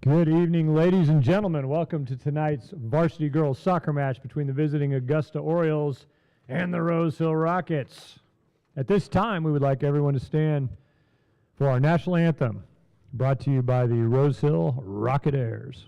Good evening, ladies and gentlemen. Welcome to tonight's varsity girls soccer match between the visiting Augusta Orioles and the Rose Hill Rockets. At this time, we would like everyone to stand for our national anthem, brought to you by the Rose Hill Rocketeers.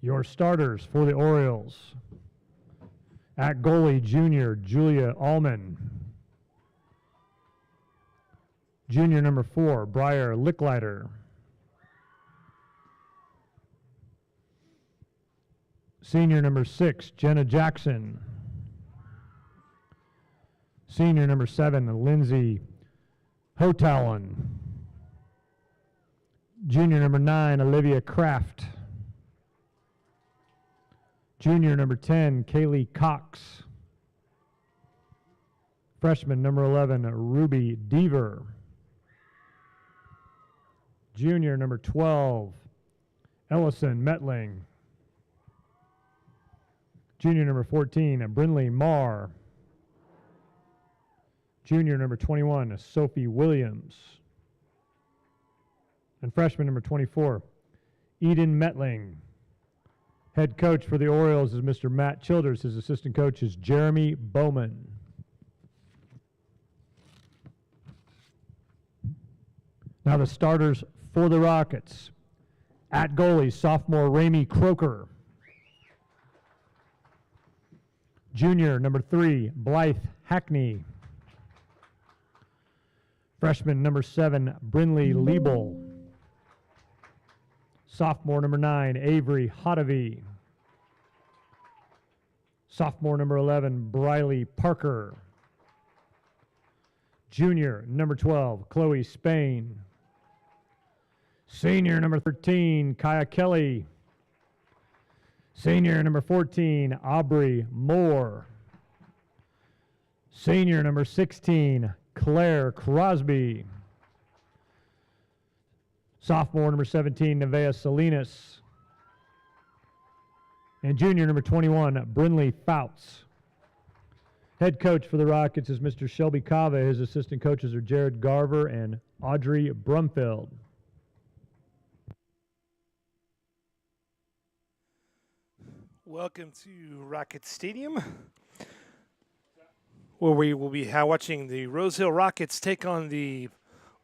Your starters for the Orioles. At goalie, junior Julia Allman. Junior number 4, Briar Licklider. Senior number 6, Jenna Jackson. Senior number 7, Lindsay Hotalon. Junior number 9, Olivia Kraft. Junior number 10, Kaylee Cox. Freshman number 11, Ruby Deaver. Junior number 12, Ellison Metling. Junior number 14, Brinley Marr. Junior number 21, Sophie Williams. And freshman number 24, Eden Metling. Head coach for the Orioles is Mr. Matt Childers. His assistant coach is Jeremy Bowman. Now the starters for the Rockets. At goalie, sophomore Ramey Croker. Junior number 3, Blythe Hackney. Freshman number 7, Brinley Liebel. Sophomore number 9, Avery Hotovy. Sophomore number 11, Briley Parker. Junior number 12, Chloe Spain. Senior number 13, Kaya Kelly. Senior number 14, Aubrey Moore. Senior number 16, Claire Crosby. Sophomore number 17, Nevaeh Salinas. And junior number 21, Brinley Fouts. Head coach for the Rockets is Mr. Shelby Cava. His assistant coaches are Jared Garver and Audrey Brumfield. Welcome to Rocket Stadium, where we will be watching the Rose Hill Rockets take on the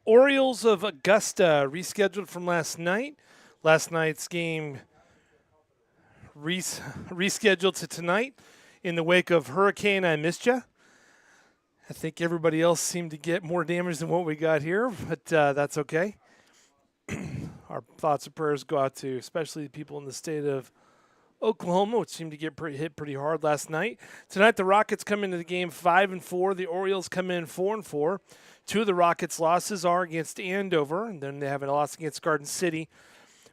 Orioles of Augusta, rescheduled from last night. Last night's game rescheduled to tonight in the wake of Hurricane I Missed Ya. I think everybody else seemed to get more damage than what we got here, but that's okay. Our thoughts and prayers go out to especially the people in the state of Oklahoma, which seemed to get hit pretty hard last night. Tonight, the Rockets come into the game 5-4. The Orioles come in 4-4. Two of the Rockets' losses are against Andover, and then they have a loss against Garden City.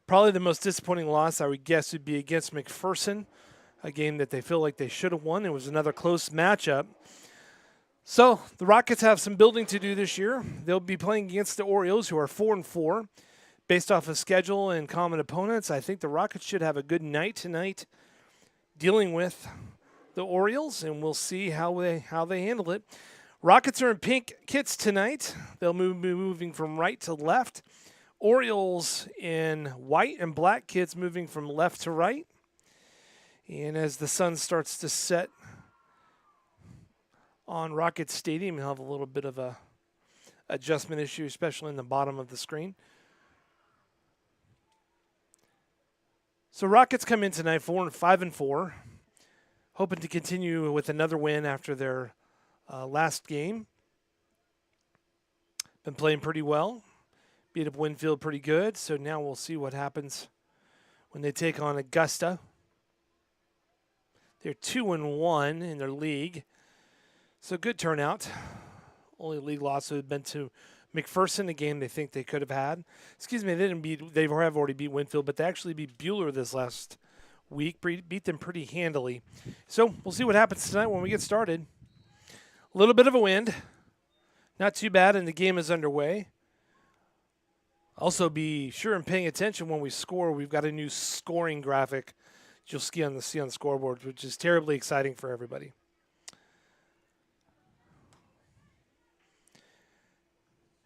Probably the most disappointing loss, I would guess, would be against McPherson, a game that they feel like they should have won. It was another close matchup. So the Rockets have some building to do this year. They'll be playing against the Orioles, who are 4-4. Based off of schedule and common opponents, I think the Rockets should have a good night tonight dealing with the Orioles, and we'll see how they handle it. Rockets are in pink kits tonight. They'll be moving from right to left. Orioles in white and black kits moving from left to right. And as the sun starts to set on Rocket Stadium, you'll have a little bit of a adjustment issue, especially in the bottom of the screen. So Rockets come in tonight 5-4, hoping to continue with another win after their last game. Been playing pretty well. Beat up Winfield pretty good. So now we'll see what happens when they take on Augusta. They're 2-1 in their league. So good turnout. Only league loss would have been to McPherson, a game they think they could have had. Excuse me, they have already beat Winfield, but they actually beat Bueller this last week. Beat them pretty handily. So we'll see what happens tonight when we get started. A little bit of a wind. Not too bad, and the game is underway. Also, be sure and paying attention when we score. We've got a new scoring graphic you'll see on the scoreboard, which is terribly exciting for everybody.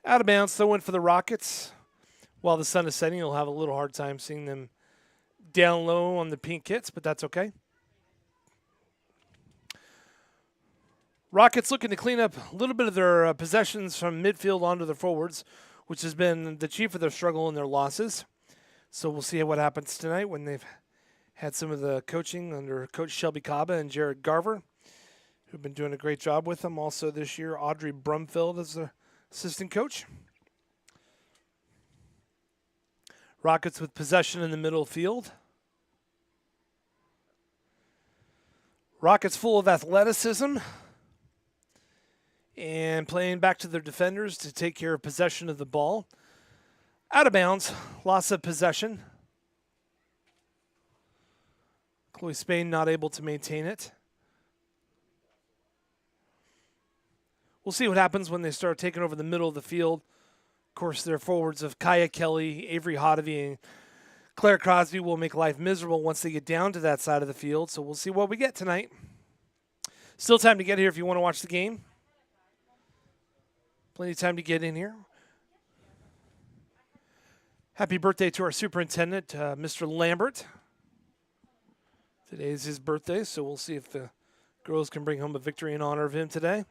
Out of bounds, throw in for the Rockets. While the sun is setting, you'll have a little hard time seeing them down low on the pink kits, but that's okay. Rockets looking to clean up a little bit of their possessions from midfield onto their forwards, which has been the chief of their struggle and their losses. So we'll see what happens tonight when they've had some of the coaching under Coach Shelby Caba and Jared Garver, who've been doing a great job with them. Also this year, Audrey Brumfield is the assistant coach. Rockets with possession in the middle field. Rockets full of athleticism and playing back to their defenders to take care of possession of the ball. Out of bounds, loss of possession. Chloe Spain not able to maintain it. We'll see what happens when they start taking over the middle of the field. Of course, their forwards of Kaya Kelly, Avery Hodovy, and Claire Crosby will make life miserable once they get down to that side of the field. So we'll see what we get tonight. Still time to get here if you want to watch the game. Plenty of time to get in here. Happy birthday to our superintendent, Mr. Lambert. Today is his birthday, so we'll see if the girls can bring home a victory in honor of him today.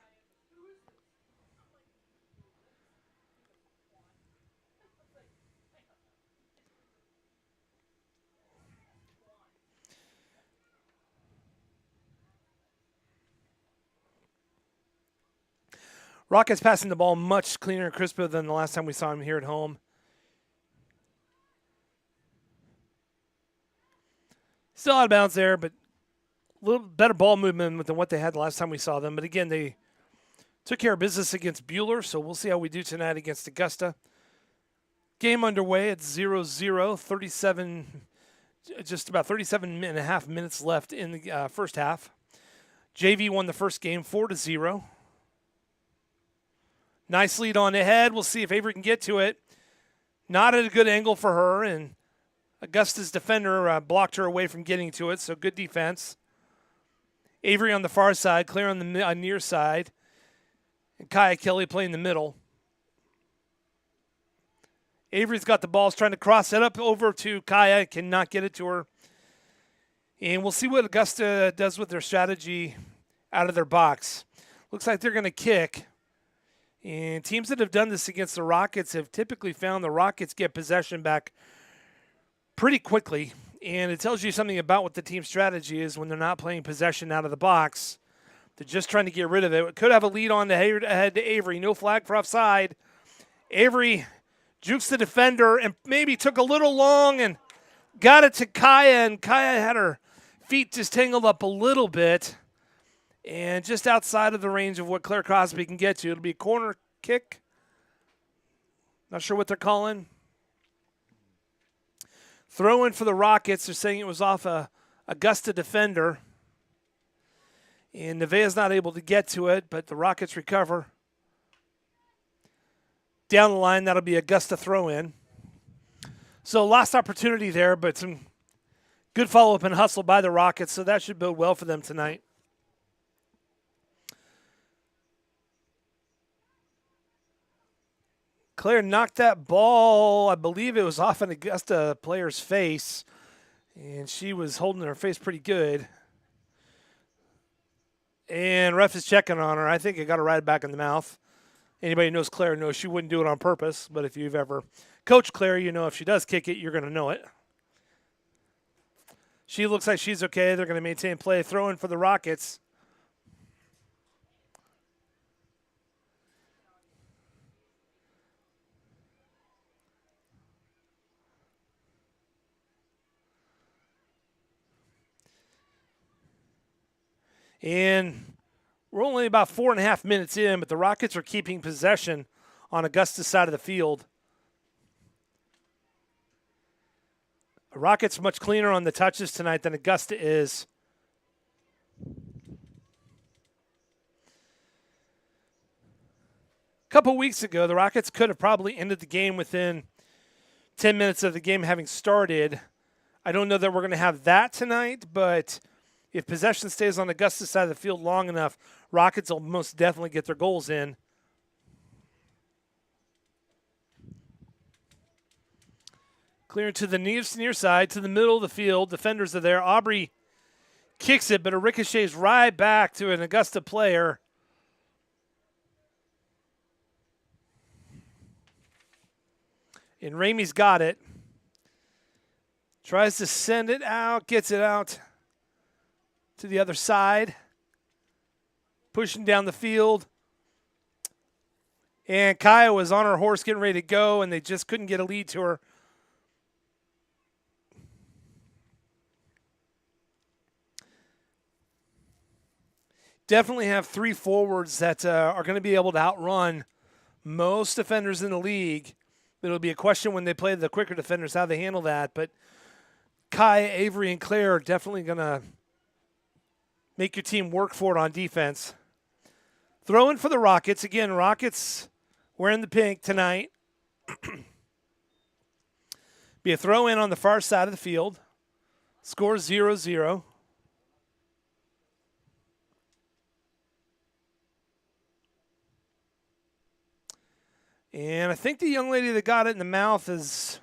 Rockets passing the ball much cleaner and crisper than the last time we saw him here at home. Still out of bounds there, but a little better ball movement than what they had the last time we saw them. But again, they took care of business against Bueller, so we'll see how we do tonight against Augusta. Game underway at 0-0, just about 37 and a half minutes left in the first half. JV won the first game 4-0. Nice lead on ahead. We'll see if Avery can get to it. Not at a good angle for her, and Augusta's defender blocked her away from getting to it, so good defense. Avery on the far side, Claire on the near side, and Kaya Kelly playing the middle. Avery's got the ball, trying to cross it up over to Kaya, cannot get it to her. And we'll see what Augusta does with their strategy out of their box. Looks like they're going to kick. And teams that have done this against the Rockets have typically found the Rockets get possession back pretty quickly. And it tells you something about what the team's strategy is when they're not playing possession out of the box. They're just trying to get rid of it. It could have a lead on ahead to Avery. No flag for offside. Avery jukes the defender and maybe took a little long and got it to Kaya. And Kaya had her feet just tangled up a little bit. And just outside of the range of what Claire Crosby can get to. It'll be a corner kick. Not sure what they're calling. Throw in for the Rockets. They're saying it was off a Augusta defender. And Nevaeh's not able to get to it, but the Rockets recover. Down the line, that'll be Augusta throw-in. So lost opportunity there, but some good follow-up and hustle by the Rockets, so that should bode well for them tonight. Claire knocked that ball, I believe it was off an Augusta player's face, and she was holding her face pretty good. And ref is checking on her. I think it got her right back in the mouth. Anybody who knows Claire knows she wouldn't do it on purpose, but if you've ever coached Claire, you know if she does kick it, you're going to know it. She looks like she's okay. They're going to maintain play. Throw in for the Rockets. And we're only about 4.5 minutes in, but the Rockets are keeping possession on Augusta's side of the field. The Rockets much cleaner on the touches tonight than Augusta is. A couple weeks ago, the Rockets could have probably ended the game within 10 minutes of the game having started. I don't know that we're going to have that tonight, but if possession stays on Augusta's side of the field long enough, Rockets will most definitely get their goals in. Clear to the near side, to the middle of the field. Defenders are there. Aubrey kicks it, but it ricochets right back to an Augusta player. And Ramey's got it. Tries to send it out, gets it out to the other side. Pushing down the field. And Kaya was on her horse getting ready to go, and they just couldn't get a lead to her. Definitely have three forwards that are going to be able to outrun most defenders in the league. It'll be a question when they play the quicker defenders how they handle that. But Kai, Avery, and Claire are definitely going to make your team work for it on defense. Throw in for the Rockets. Again, Rockets wearing the pink tonight. Be a throw in on the far side of the field. Score 0-0. And I think the young lady that got it in the mouth is,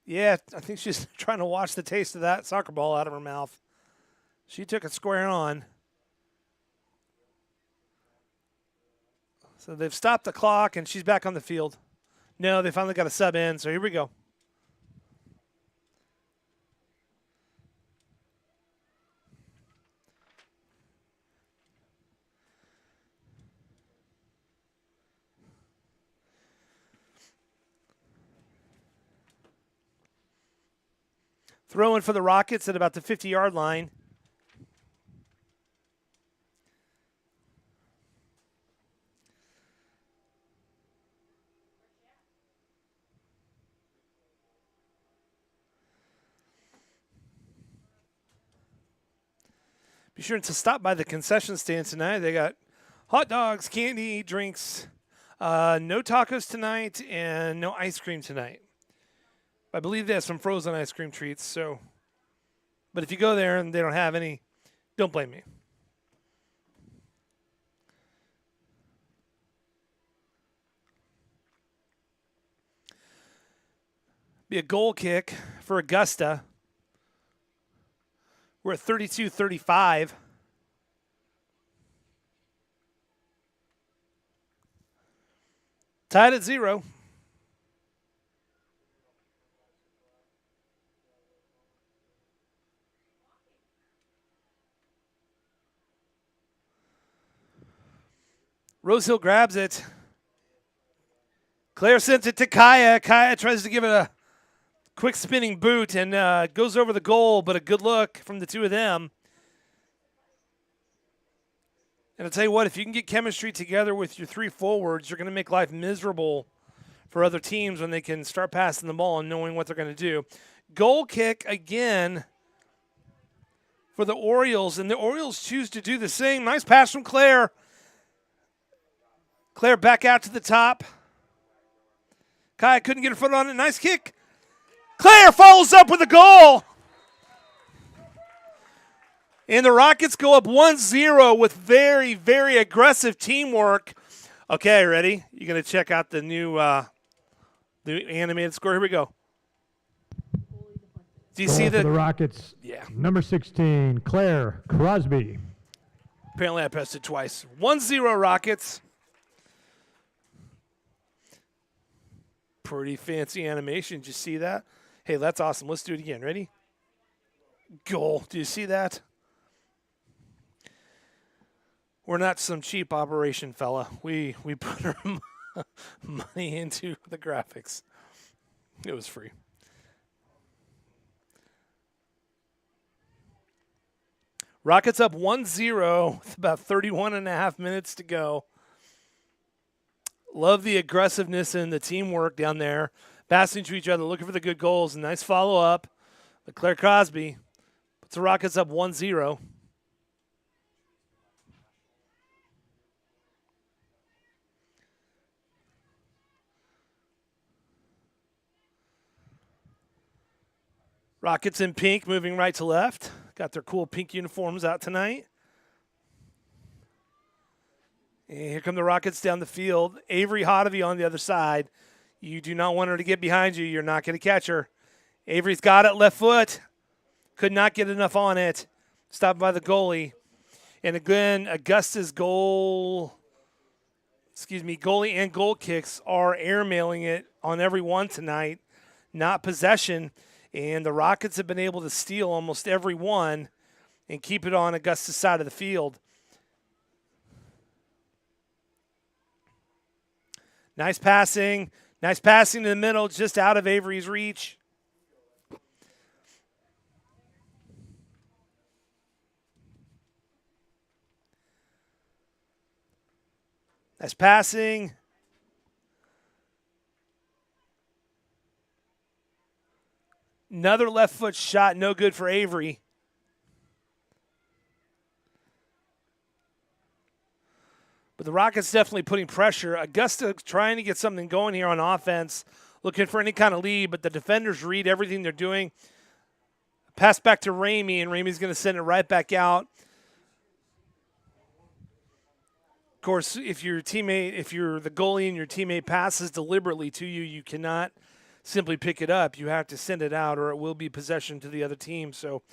yeah, I think she's trying to wash the taste of that soccer ball out of her mouth. She took it square on. So they've stopped the clock, and she's back on the field. No, they finally got a sub in, so here we go. Throw in for the Rockets at about the 50-yard line. Be sure to stop by the concession stand tonight. They got hot dogs, candy, drinks, no tacos tonight, and no ice cream tonight. I believe they have some frozen ice cream treats. So, but if you go there and they don't have any, don't blame me. Be a goal kick for Augusta. We're at 32-35. Tied at 0. Rosehill grabs it. Claire sends it to Kaya. Kaya tries to give it a quick spinning boot and goes over the goal, but a good look from the two of them. And I'll tell you what, if you can get chemistry together with your three forwards, you're going to make life miserable for other teams when they can start passing the ball and knowing what they're going to do. Goal kick again for the Orioles, and the Orioles choose to do the same. Nice pass from Claire. Claire back out to the top. Kaya couldn't get her foot on it. Nice kick. Claire follows up with a goal. And the Rockets go up 1-0 with very, very aggressive teamwork. Okay, ready? You're going to check out the new animated score. Here we go. Do you see For the Rockets? Yeah. Number 16, Claire Crosby. Apparently I pressed it twice. 1-0 Rockets. Pretty fancy animation. Did you see that? Hey, that's awesome. Let's do it again. Ready? Goal. Do you see that? We're not some cheap operation, fella. We put our money into the graphics. It was free. Rockets up 1-0 with about 31 and a half minutes to go. Love the aggressiveness and the teamwork down there. Passing to each other, looking for the good goals. Nice follow-up. But Claire Crosby puts the Rockets up 1-0. Rockets in pink, moving right to left. Got their cool pink uniforms out tonight. And here come the Rockets down the field. Avery Hodovy on the other side. You do not want her to get behind you. You're not going to catch her. Avery's got it, left foot. Could not get enough on it. Stopped by the goalie. And again, Augusta's goalie and goal kicks are airmailing it on every one tonight, not possession. And the Rockets have been able to steal almost every one and keep it on Augusta's side of the field. Nice passing. Nice passing in the middle, just out of Avery's reach. Nice passing. Another left foot shot, no good for Avery. But the Rockets definitely putting pressure. Augusta trying to get something going here on offense, looking for any kind of lead, but the defenders read everything they're doing. Pass back to Ramey, and Ramey's going to send it right back out. Of course, if you're the goalie and your teammate passes deliberately to you, you cannot simply pick it up. You have to send it out, or it will be possession to the other team. So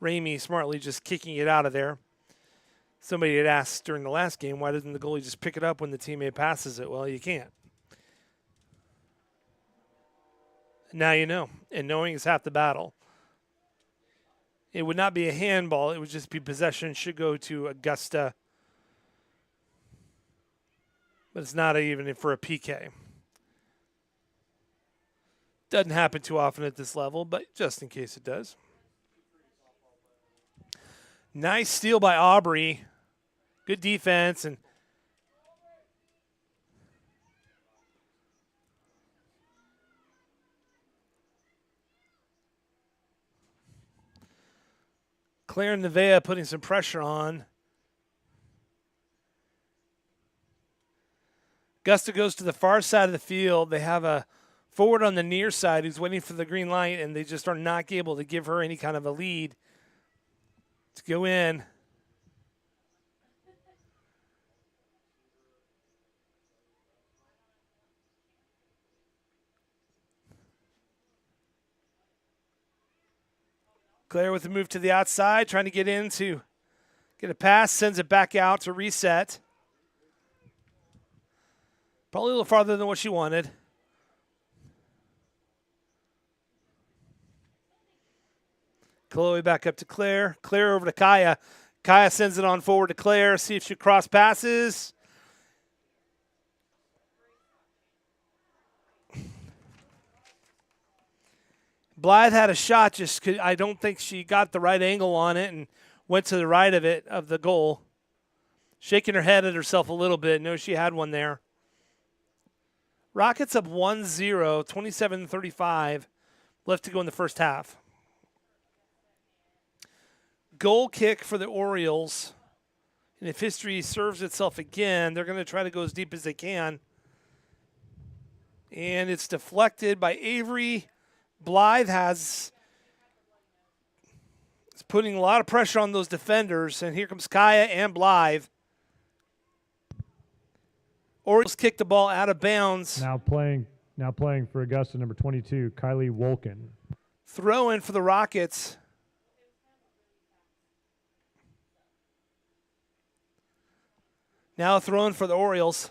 Ramey smartly just kicking it out of there. Somebody had asked during the last game, why doesn't the goalie just pick it up when the teammate passes it? Well, you can't. Now you know, and knowing is half the battle. It would not be a handball. It would just be possession. Should go to Augusta. But it's not even for a PK. Doesn't happen too often at this level, but just in case it does. Nice steal by Aubrey. Good defense. And Claire Nevea putting some pressure on. Augusta goes to the far side of the field. They have a forward on the near side who's waiting for the green light, and they just are not able to give her any kind of a lead to go in. Claire with the move to the outside, trying to get in to get a pass, sends it back out to reset. Probably a little farther than what she wanted. Chloe back up to Claire. Claire over to Kaya. Kaya sends it on forward to Claire. See if she cross passes. Blythe had a shot, just I don't think she got the right angle on it and went to the right of it, of the goal. Shaking her head at herself a little bit. Knows she had one there. Rockets up 1-0, 27-35. Left to go in the first half. goal kick for the Orioles. And if history serves itself again, they're going to try to go as deep as they can. And it's deflected by Avery. Blythe is putting a lot of pressure on those defenders. And here comes Kaya and Blythe. Orioles kick the ball out of bounds. Now playing for Augusta, number 22, Kylie Wolkin. Throw in for the Rockets. Now a throw in for the Orioles.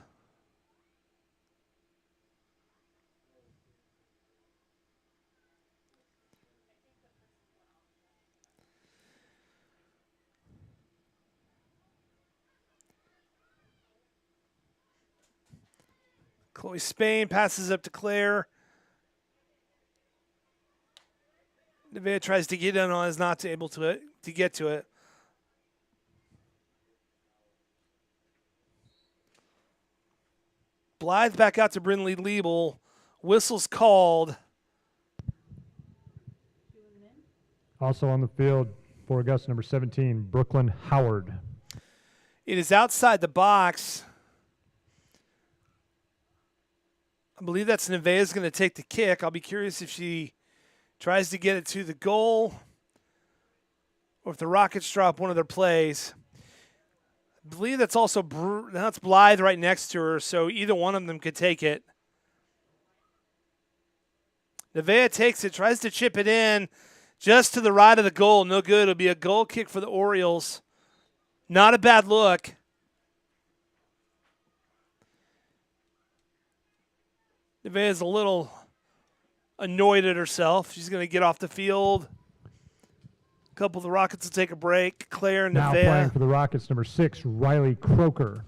Chloe Spain passes up to Claire. Nevaeh tries to get in on it, is not able to get to it. Blythe back out to Brinley Liebel. Whistle's called. Also on the field for Augusta, number 17, Brooklyn Howard. It is outside the box. I believe that's Nevaeh's going to take the kick. I'll be curious if she tries to get it to the goal or if the Rockets drop one of their plays. I believe that's also that's Blythe right next to her, so either one of them could take it. Nevaeh takes it, tries to chip it in just to the right of the goal. No good. It'll be a goal kick for the Orioles. Not a bad look. Nevaeh is a little annoyed at herself. She's going to get off the field. A couple of the Rockets will take a break. Claire and Now Nevaeh. playing for the Rockets, number 6, Riley Croker.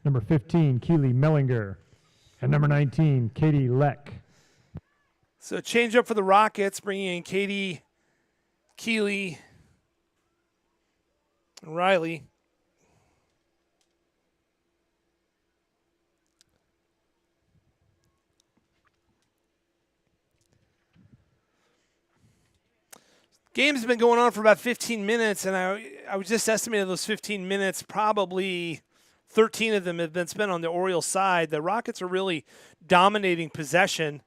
Number 15, Keely Mellinger. And number 19, Katie Leck. So change up for the Rockets, bringing in Katie, Keely, and Riley. Game's been going on for about 15 minutes, and I would just estimate those 15 minutes, probably 13 of them have been spent on the Orioles side. The Rockets are really dominating possession.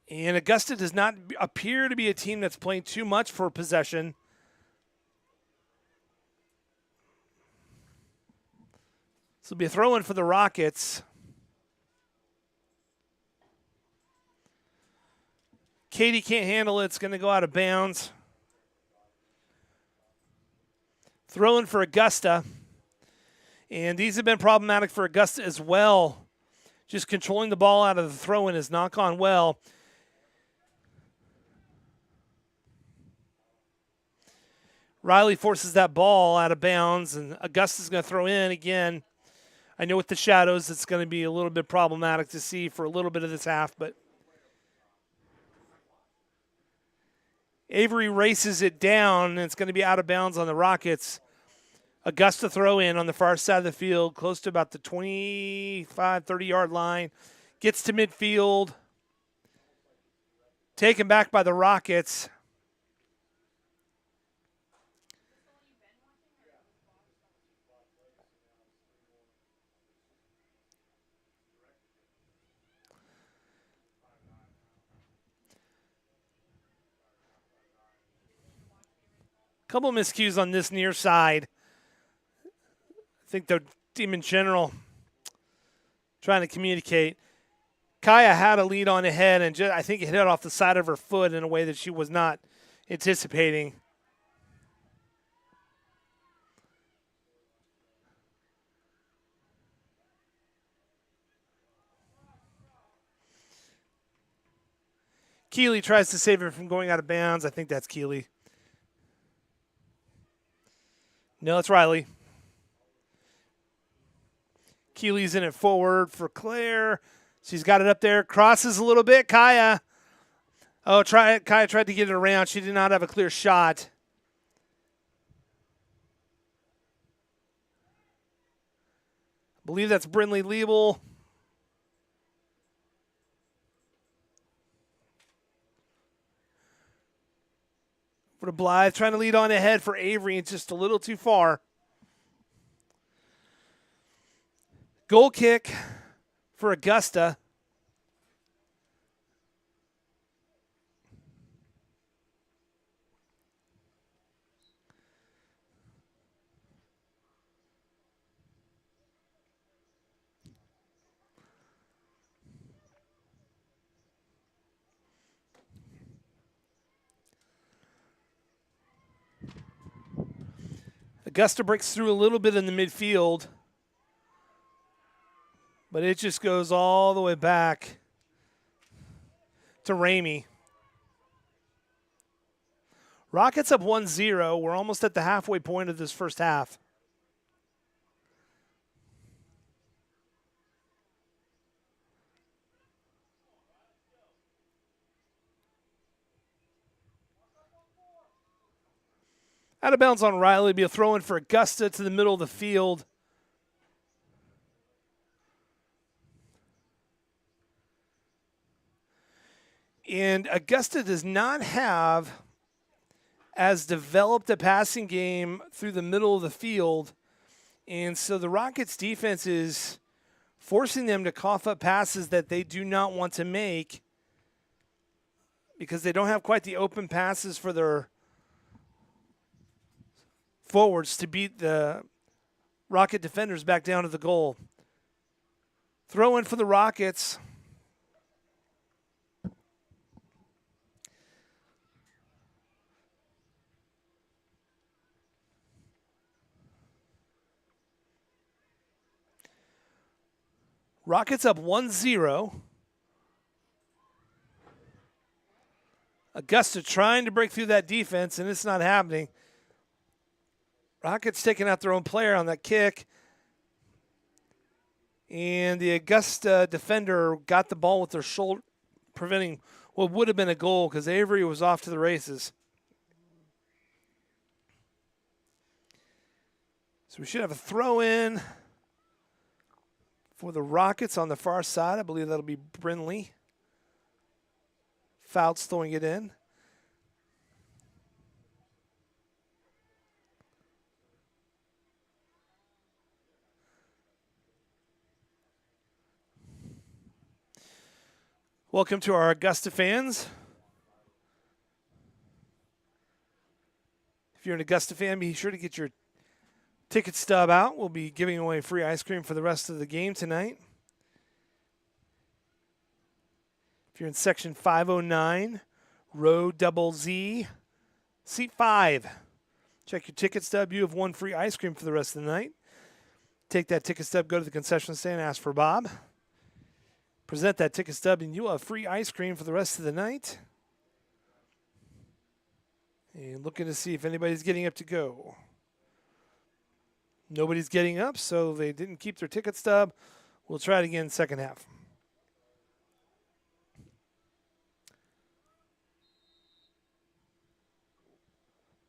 And Augusta does not appear to be a team that's playing too much for possession. This will be a throw-in for the Rockets. Katie can't handle it. It's going to go out of bounds. Throw-in for Augusta. And these have been problematic for Augusta as well. Just controlling the ball out of the throw-in has not gone well. Riley forces that ball out of bounds, and Augusta's going to throw in again. I know with the shadows, it's going to be a little bit problematic to see for a little bit of this half, but Avery races it down, and it's going to be out of bounds on the Rockets. Augusta throw in on the far side of the field, close to about the 25, 30-yard line. Gets to midfield. Taken back by the Rockets. Couple of miscues on this near side. I think the team in general trying to communicate. Kaya had a lead on ahead, and I think it hit off the side of her foot in a way that she was not anticipating. Keely tries to save it from going out of bounds. I think that's Keely. No, it's Riley. Keely's in it forward for Claire. She's got it up there. Crosses a little bit. Kaya. Kaya tried to get it around. She did not have a clear shot. I believe that's Brinley Liebel. for the Blythe, trying to lead on ahead for Avery. It's just a little too far. Goal kick for Augusta. Augusta breaks through a little bit in the midfield, but it just goes all the way back to Ramey. Rockets up 1-0. We're almost at the halfway point of this first half. Out of bounds on Riley. Be a throw in for Augusta to the middle of the field. And Augusta does not have as developed a passing game through the middle of the field. And so the Rockets defense is forcing them to cough up passes that they do not want to make because they don't have quite the open passes for their forwards to beat the Rocket defenders back down to the goal. Throw in for the Rockets. Rockets up 1-0. Augusta trying to break through that defense, and it's not happening. Rockets taking out their own player on that kick. And the Augusta defender got the ball with their shoulder, preventing what would have been a goal because Avery was off to the races. So we should have a throw in for the Rockets on the far side. I believe that'll be Brinley. Fouts throwing it in. Welcome to our Augusta fans. If you're an Augusta fan, be sure to get your ticket stub out. We'll be giving away free ice cream for the rest of the game tonight. If you're in section 509, row double Z, seat 5. Check your ticket stub. You have won free ice cream for the rest of the night. Take that ticket stub, go to the concession stand, ask for Bob. Present that ticket stub, and you will have free ice cream for the rest of the night. And looking to see if anybody's getting up to go. Nobody's getting up, so they didn't keep their ticket stub. We'll try it again second half.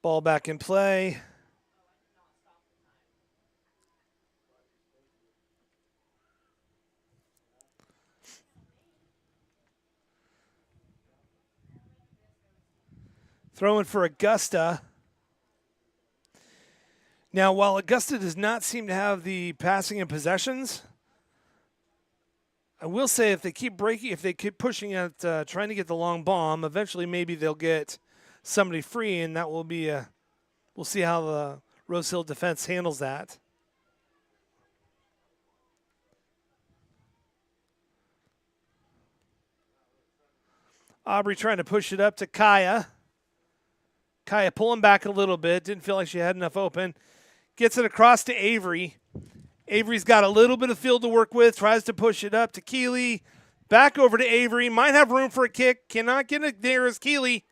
Ball back in play. Throwing for Augusta. Now, while Augusta does not seem to have the passing and possessions, I will say if they keep breaking, if they keep pushing at trying to get the long bomb, eventually maybe they'll get somebody free, and that will be a. We'll see how the Rose Hill defense handles that. Aubrey trying to push it up to Kaya. Kaya pulling back a little bit. Didn't feel like she had enough open. Gets it across to Avery. Avery's got a little bit of field to work with. Tries to push it up to Keeley. Back over to Avery. Might have room for a kick. Cannot get it there as Keeley.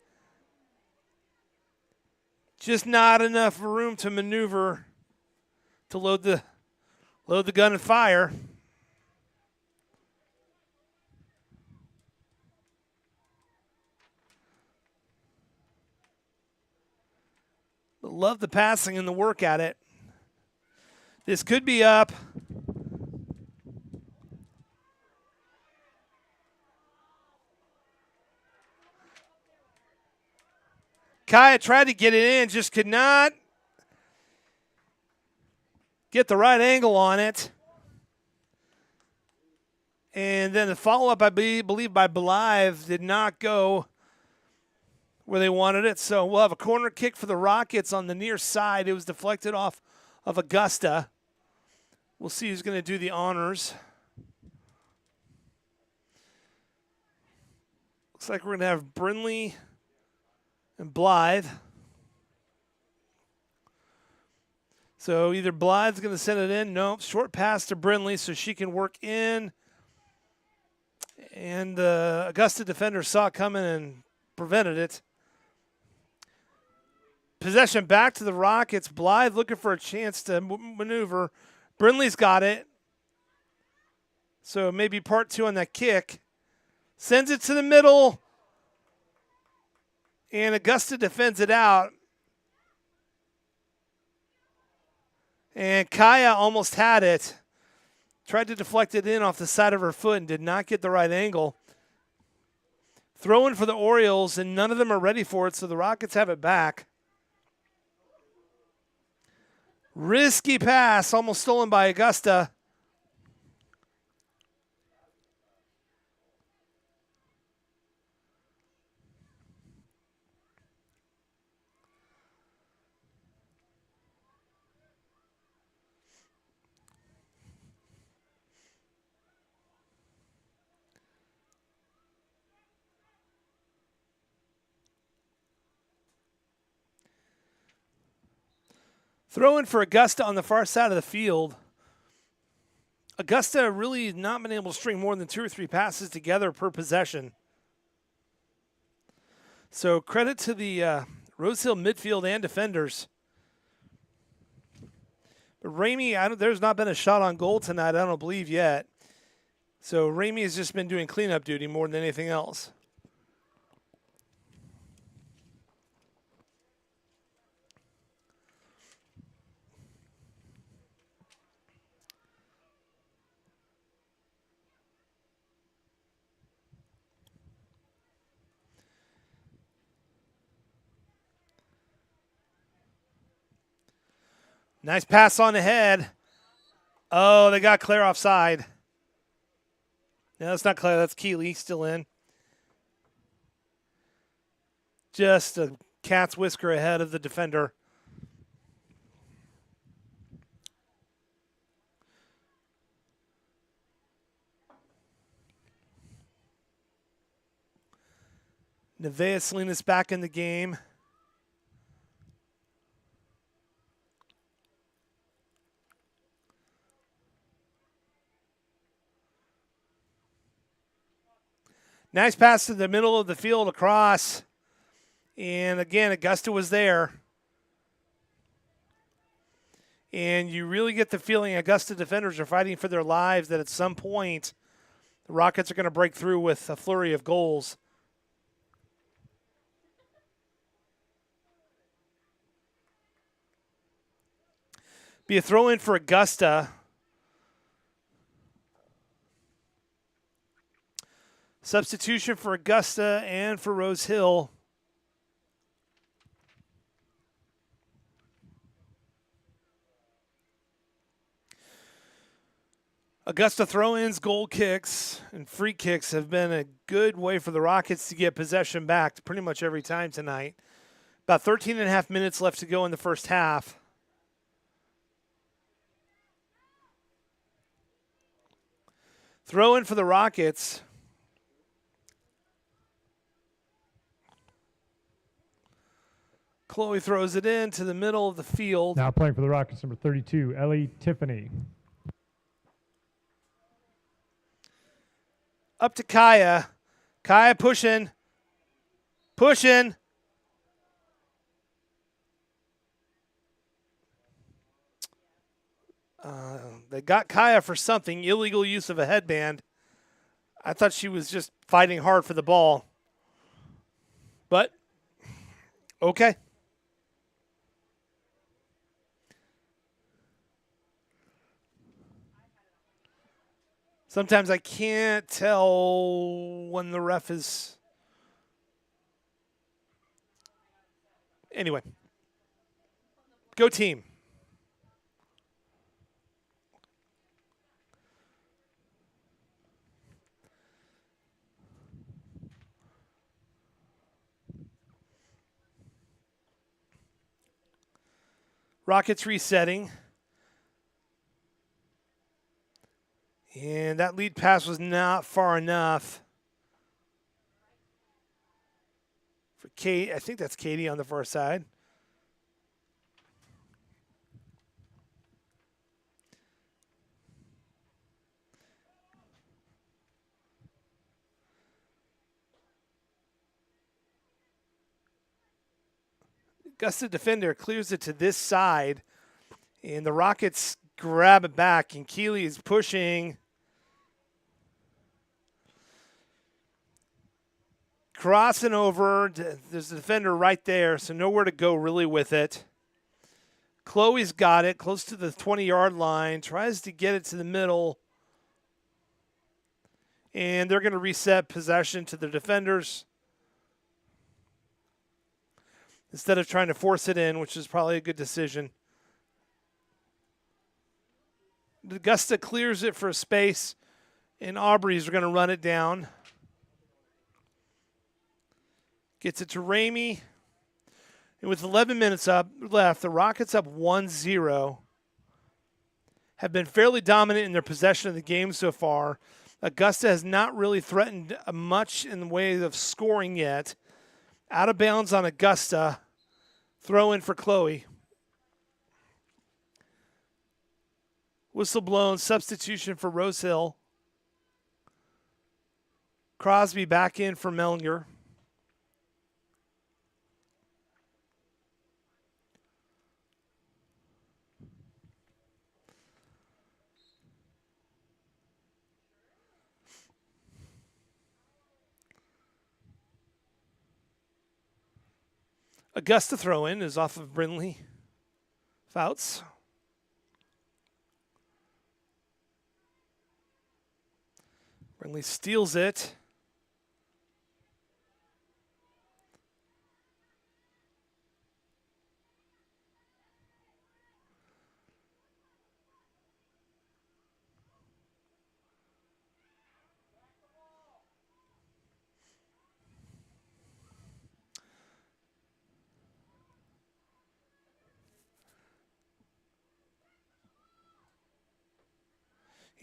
Just not enough room to maneuver to load the gun and fire. But love the passing and the work at it. This could be up. Kaya tried to get it in, just could not get the right angle on it. And then the follow-up, I believe, by Blythe did not go where they wanted it. So we'll have a corner kick for the Rockets on the near side. It was deflected off of Augusta. We'll see who's going to do the honors. Looks like we're going to have Brindley and Blythe. So either Blythe's going to send it in. No, short pass to Brindley so she can work in. And the Augusta defender saw it coming and prevented it. Possession back to the Rockets. Blythe looking for a chance to maneuver. Brindley's got it. So maybe part two on that kick. Sends it to the middle. And Augusta defends it out. And Kaya almost had it. Tried to deflect it in off the side of her foot and did not get the right angle. Throwing for the Orioles, and none of them are ready for it, so the Rockets have it back. Risky pass, almost stolen by Augusta. Throwing for Augusta on the far side of the field. Augusta really not been able to string more than 2 or 3 passes together per possession. So credit to the Rose Hill midfield and defenders. But Ramey, there's not been a shot on goal tonight, I don't believe yet. So Ramey has just been doing cleanup duty more than anything else. Nice pass on the head. Oh, they got Claire offside. No, that's not Claire. That's Keeley still in. Just a cat's whisker ahead of the defender. Nevaeh Salinas back in the game. Nice pass to the middle of the field across. And again, Augusta was there. And you really get the feeling Augusta defenders are fighting for their lives, that at some point the Rockets are going to break through with a flurry of goals. Be a throw in for Augusta. Substitution for Augusta and for Rose Hill. Augusta throw-ins, goal kicks, and free kicks have been a good way for the Rockets to get possession back pretty much every time tonight. About 13 and a half minutes left to go in the first half. Throw in for the Rockets. Chloe throws it in to the middle of the field. Now playing for the Rockets, number 32, Ellie Tiffany. Up to Kaya. Kaya pushing. Pushing. They got Kaya for something, illegal use of a headband. I thought she was just fighting hard for the ball. But, okay. Sometimes I can't tell when the ref is. Anyway, go team. Rockets resetting. And that lead pass was not far enough for Kate. I think that's Katie on the far side. Augusta defender clears it to this side, and the Rockets grab it back, and Keeley is pushing. Crossing over. There's a defender right there, so nowhere to go really with it. Chloe's got it close to the 20-yard line, tries to get it to the middle, and they're going to reset possession to the defenders instead of trying to force it in, which is probably a good decision. Augusta clears it for a space, and Aubrey's going to run it down. Gets it to Ramey. And with 11 minutes left, the Rockets up 1-0. Have been fairly dominant in their possession of the game so far. Augusta has not really threatened much in the way of scoring yet. Out of bounds on Augusta. Throw in for Chloe. Whistle blown. Substitution for Rosehill. Crosby back in for Mellinger. Augusta throw-in is off of Brindley. Fouts. Brindley steals it.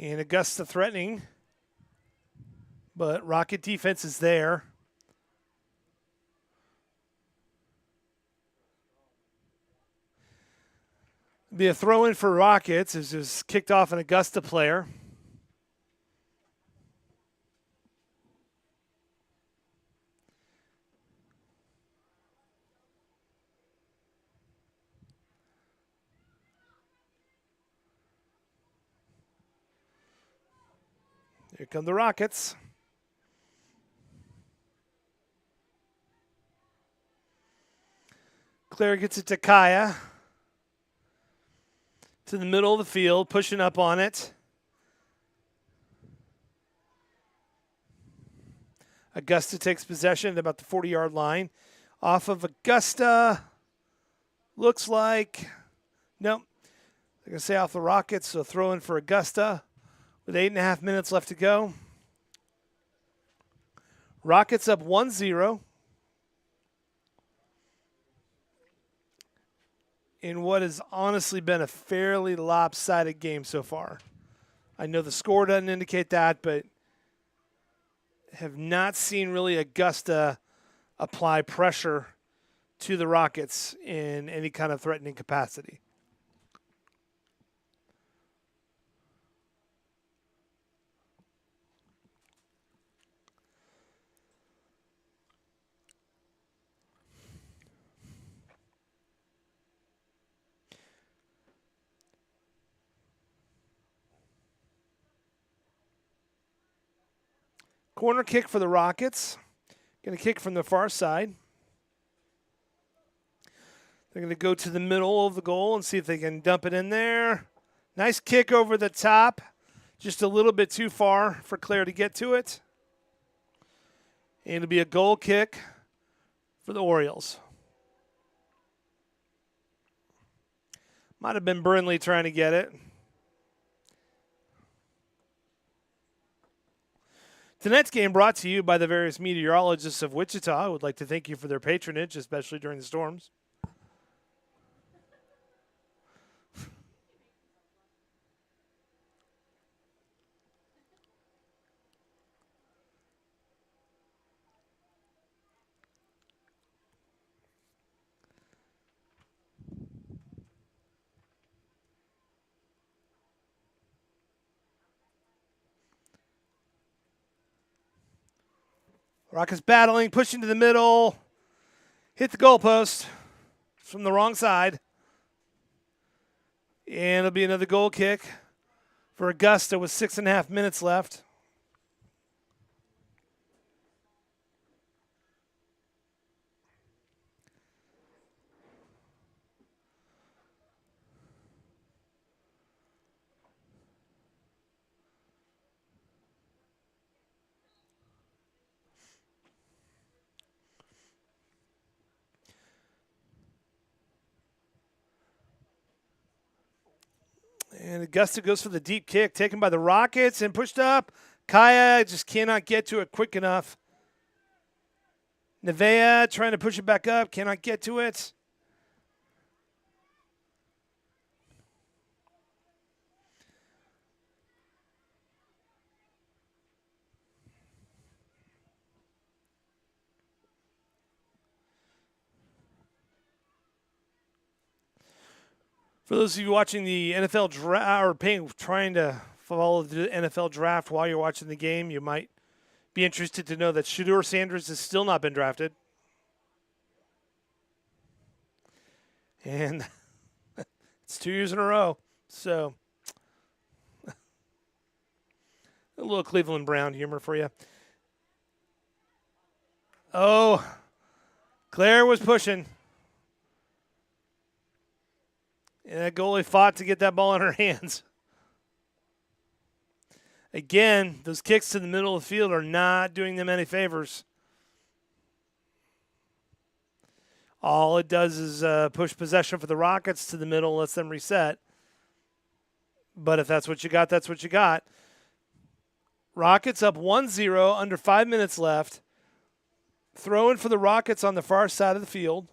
And Augusta threatening. But Rocket defense is there. Be a throw-in for Rockets. It's just kicked off an Augusta player. Here come the Rockets. Claire gets it to Kaya. To the middle of the field, pushing up on it. Augusta takes possession at about the 40-yard line. Off of Augusta. Looks like, nope. They're going to say off the Rockets, so throw in for Augusta with 8.5 minutes left to go. Rockets up 1-0. In what has honestly been a fairly lopsided game so far. I know the score doesn't indicate that, but have not seen really Augusta apply pressure to the Rockets in any kind of threatening capacity. Corner kick for the Rockets. Going to kick from the far side. They're going to go to the middle of the goal and see if they can dump it in there. Nice kick over the top. Just a little bit too far for Claire to get to it. And it'll be a goal kick for the Orioles. Might have been Burnley trying to get it. Tonight's game brought to you by the various meteorologists of Wichita. I would like to thank you for their patronage, especially during the storms. Rockets battling, pushing to the middle. Hit the goalpost from the wrong side. And it'll be another goal kick for Augusta with 6.5 minutes left. And Augusta goes for the deep kick, taken by the Rockets and pushed up. Kaya just cannot get to it quick enough. Nevea trying to push it back up, cannot get to it. For those of you watching the NFL draft or trying to follow the NFL draft while you're watching the game, you might be interested to know that Shedeur Sanders has still not been drafted. And it's 2 years in a row. So a little Cleveland Brown humor for you. Oh, Claire was pushing. And that goalie fought to get that ball in her hands. Again, those kicks to the middle of the field are not doing them any favors. All it does is push possession for the Rockets to the middle, lets them reset. But if that's what you got, that's what you got. Rockets up 1-0, under 5 minutes left. Throwing for the Rockets on the far side of the field.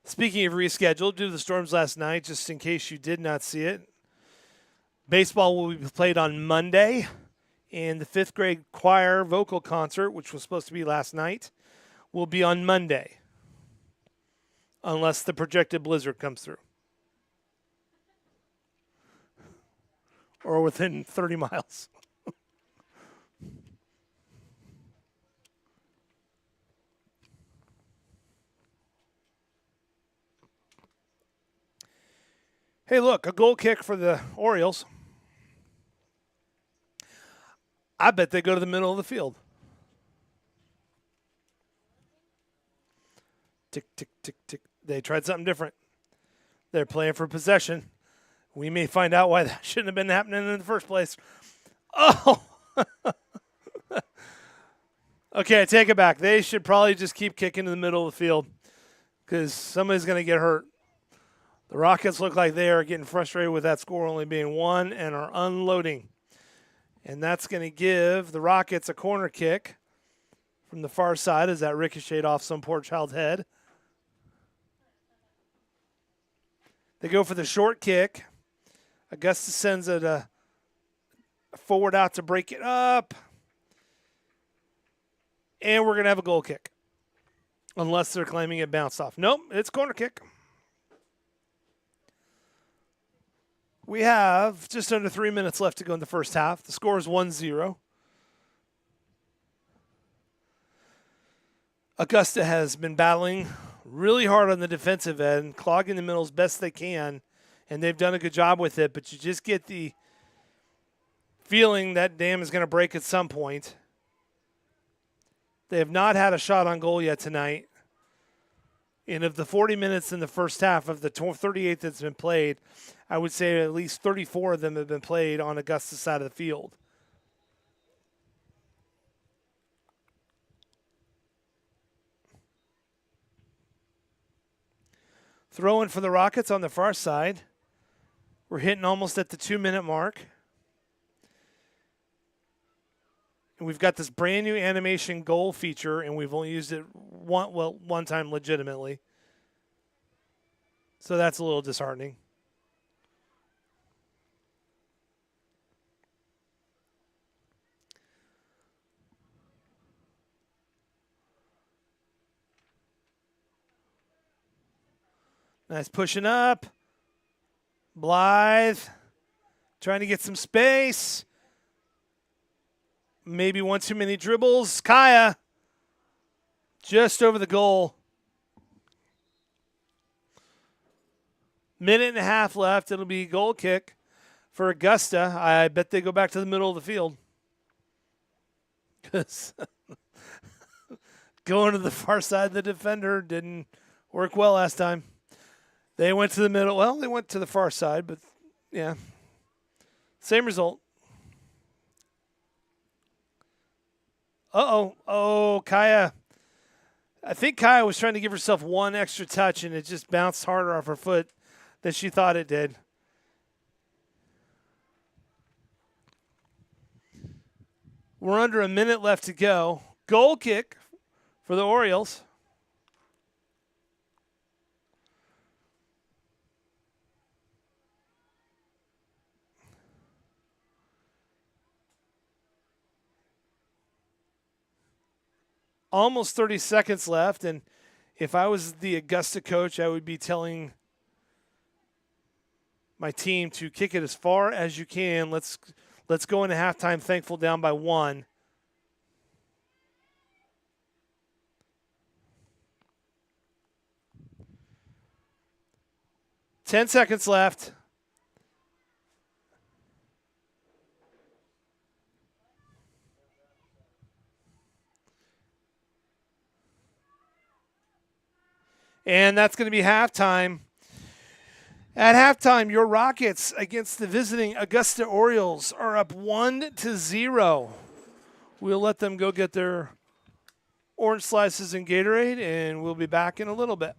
Speaking of rescheduled, due to the storms last night, just in case you did not see it, baseball will be played on Monday, and the 5th grade choir vocal concert, which was supposed to be last night, will be on Monday, unless the projected blizzard comes through. Or within 30 miles. Hey, look, a goal kick for the Orioles. I bet they go to the middle of the field. Tick, tick, tick, tick. They tried something different. They're playing for possession. We may find out why that shouldn't have been happening in the first place. Oh! Okay, I take it back. They should probably just keep kicking in the middle of the field because somebody's going to get hurt. The Rockets look like they are getting frustrated with that score only being 1 and are unloading. And that's going to give the Rockets a corner kick from the far side as that ricocheted off some poor child's head. They go for the short kick. Augusta sends it forward out to break it up. And we're going to have a goal kick. Unless they're claiming it bounced off. Nope, it's corner kick. We have just under 3 minutes left to go in the first half. The score is 1-0. Augusta has been battling really hard on the defensive end, clogging the middle as best they can, and they've done a good job with it, but you just get the feeling that dam is going to break at some point. They have not had a shot on goal yet tonight. And of the 40 minutes in the first half of the 38 that's been played, I would say at least 34 of them have been played on Augusta's side of the field. Throwing for the Rockets on the far side. We're hitting almost at the 2-minute mark. And we've got this brand new animation goal feature, and we've only used it one time legitimately. So that's a little disheartening. Nice pushing up. Blythe trying to get some space. Maybe one too many dribbles. Kaya just over the goal. Minute and a half left. It'll be a goal kick for Augusta. I bet they go back to the middle of the field. Because going to the far side of the defender didn't work well last time. They went to the middle. Well, they went to the far side, but yeah. Same result. Uh-oh. Oh, Kaya. I think Kaya was trying to give herself one extra touch, and it just bounced harder off her foot than she thought it did. We're under a minute left to go. Goal kick for the Orioles. Almost 30 seconds left, and if I was the Augusta coach, I would be telling my team to kick it as far as you can. Let's go into halftime thankful down by 1. Ten seconds left. And that's going to be halftime. At halftime, your Rockets against the visiting Augusta Orioles are up 1-0. We'll let them go get their orange slices and Gatorade, and we'll be back in a little bit.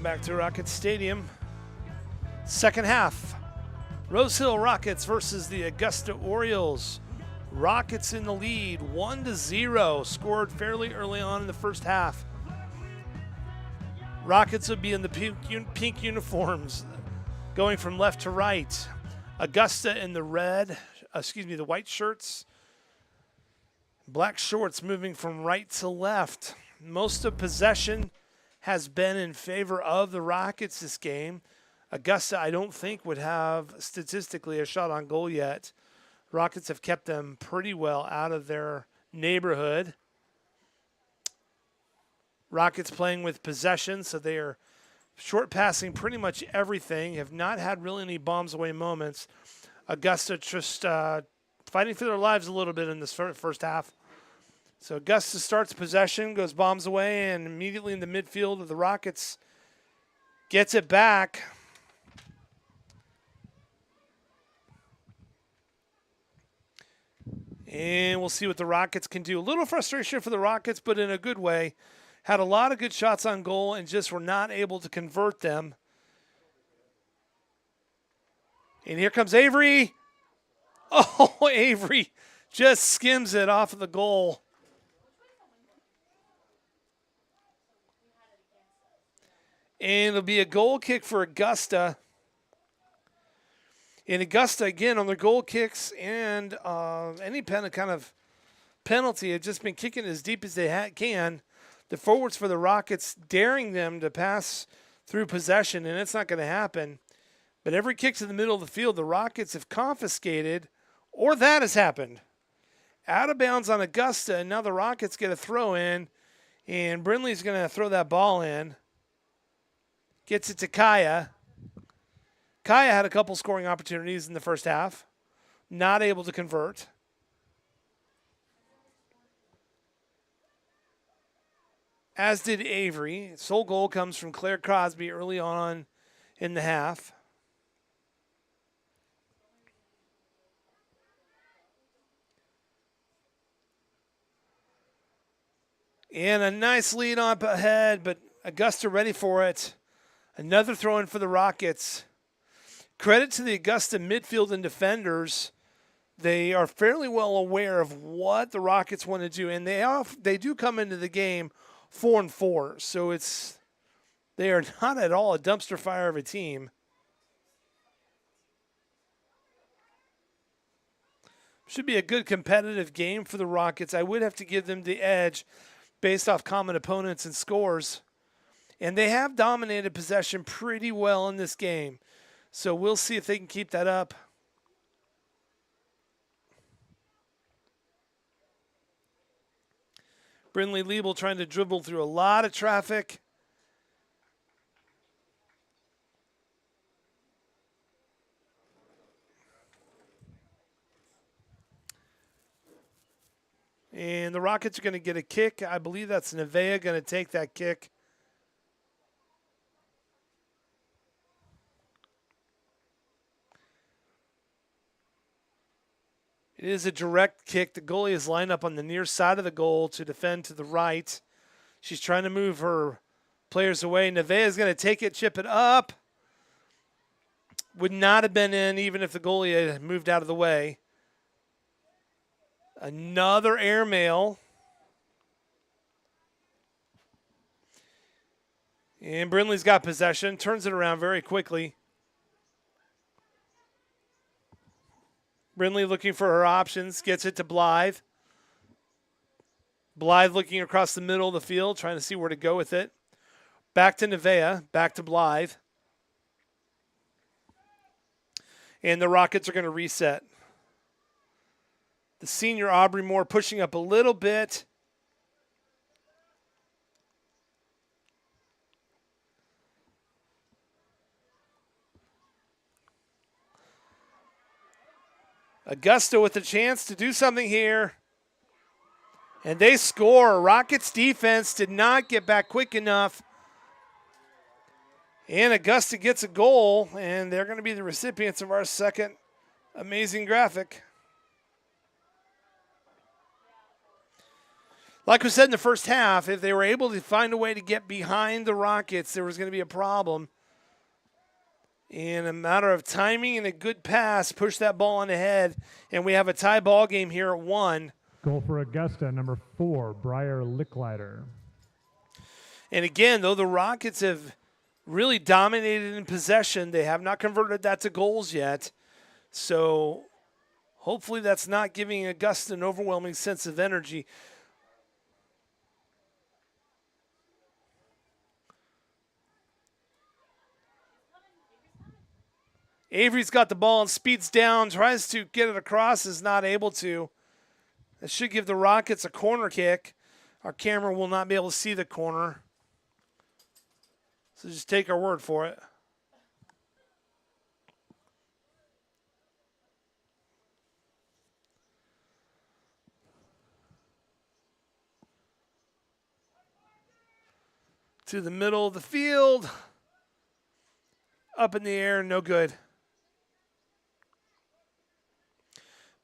back to Rocket Stadium. Second half. Rose Hill Rockets versus the Augusta Orioles. Rockets in the lead, 1-0. Scored fairly early on in the first half. Rockets would be in the pink uniforms, going from left to right. Augusta in the the white shirts. Black shorts moving from right to left. Most of possession has been in favor of the Rockets this game. Augusta, I don't think, would have statistically a shot on goal yet. Rockets have kept them pretty well out of their neighborhood. Rockets playing with possession, so they are short passing pretty much everything, have not had really any bombs away moments. Augusta just fighting for their lives a little bit in this first half. So Augusta starts possession, goes bombs away, and immediately in the midfield of the Rockets gets it back. And we'll see what the Rockets can do. A little frustration for the Rockets, but in a good way. Had a lot of good shots on goal and just were not able to convert them. And here comes Avery. Oh, Avery just skims it off of the goal. And it'll be a goal kick for Augusta. And Augusta, again, on their goal kicks and any kind of penalty, have just been kicking as deep as they can. The forwards for the Rockets daring them to pass through possession, and it's not going to happen. But every kick to the middle of the field, the Rockets have confiscated, or that has happened. Out of bounds on Augusta, and now the Rockets get a throw in, and Brindley's going to throw that ball in. Gets it to Kaya. Kaya had a couple scoring opportunities in the first half. Not able to convert. As did Avery. Sole goal comes from Claire Crosby early on in the half. And a nice lead up ahead, but Augusta ready for it. Another throw in for the Rockets. Credit to the Augusta midfield and defenders. They are fairly well aware of what the Rockets want to do, and they do come into the game 4-4. So they are not at all a dumpster fire of a team. Should be a good competitive game for the Rockets. I would have to give them the edge based off common opponents and scores. And they have dominated possession pretty well in this game. So we'll see if they can keep that up. Brindley Liebel trying to dribble through a lot of traffic. And the Rockets are going to get a kick. I believe that's Nevaeh going to take that kick. It is a direct kick. The goalie is lined up on the near side of the goal to defend to the right. She's trying to move her players away. Nevaeh is going to take it, chip it up. Would not have been in even if the goalie had moved out of the way. Another airmail. And Brindley's got possession. Turns it around very quickly. Brindley looking for her options. Gets it to Blythe. Blythe looking across the middle of the field, trying to see where to go with it. Back to Nevaeh. Back to Blythe. And the Rockets are going to reset. The senior Aubrey Moore pushing up a little bit. Augusta with a chance to do something here. And they score. Rockets defense did not get back quick enough. And Augusta gets a goal, and they're going to be the recipients of our second amazing graphic. Like we said in the first half, if they were able to find a way to get behind the Rockets, there was going to be a problem. In a matter of timing and a good pass, push that ball on ahead, and we have a tie ball game here at 1. Goal for Augusta, number 4, Briar Licklider. And again, though the Rockets have really dominated in possession, they have not converted that to goals yet. So hopefully that's not giving Augusta an overwhelming sense of energy. Avery's got the ball and speeds down, tries to get it across, is not able to. That should give the Rockets a corner kick. Our camera will not be able to see the corner, so just take our word for it. To the middle of the field. Up in the air, no good.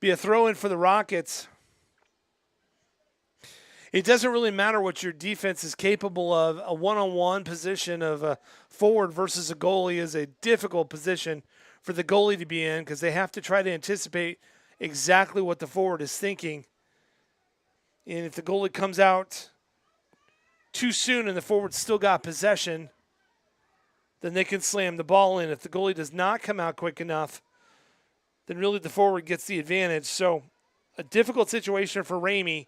Be a throw-in for the Rockets. It doesn't really matter what your defense is capable of. A one-on-one position of a forward versus a goalie is a difficult position for the goalie to be in because they have to try to anticipate exactly what the forward is thinking. And if the goalie comes out too soon and the forward's still got possession, then they can slam the ball in. If the goalie does not come out quick enough, then really the forward gets the advantage. So a difficult situation for Ramey.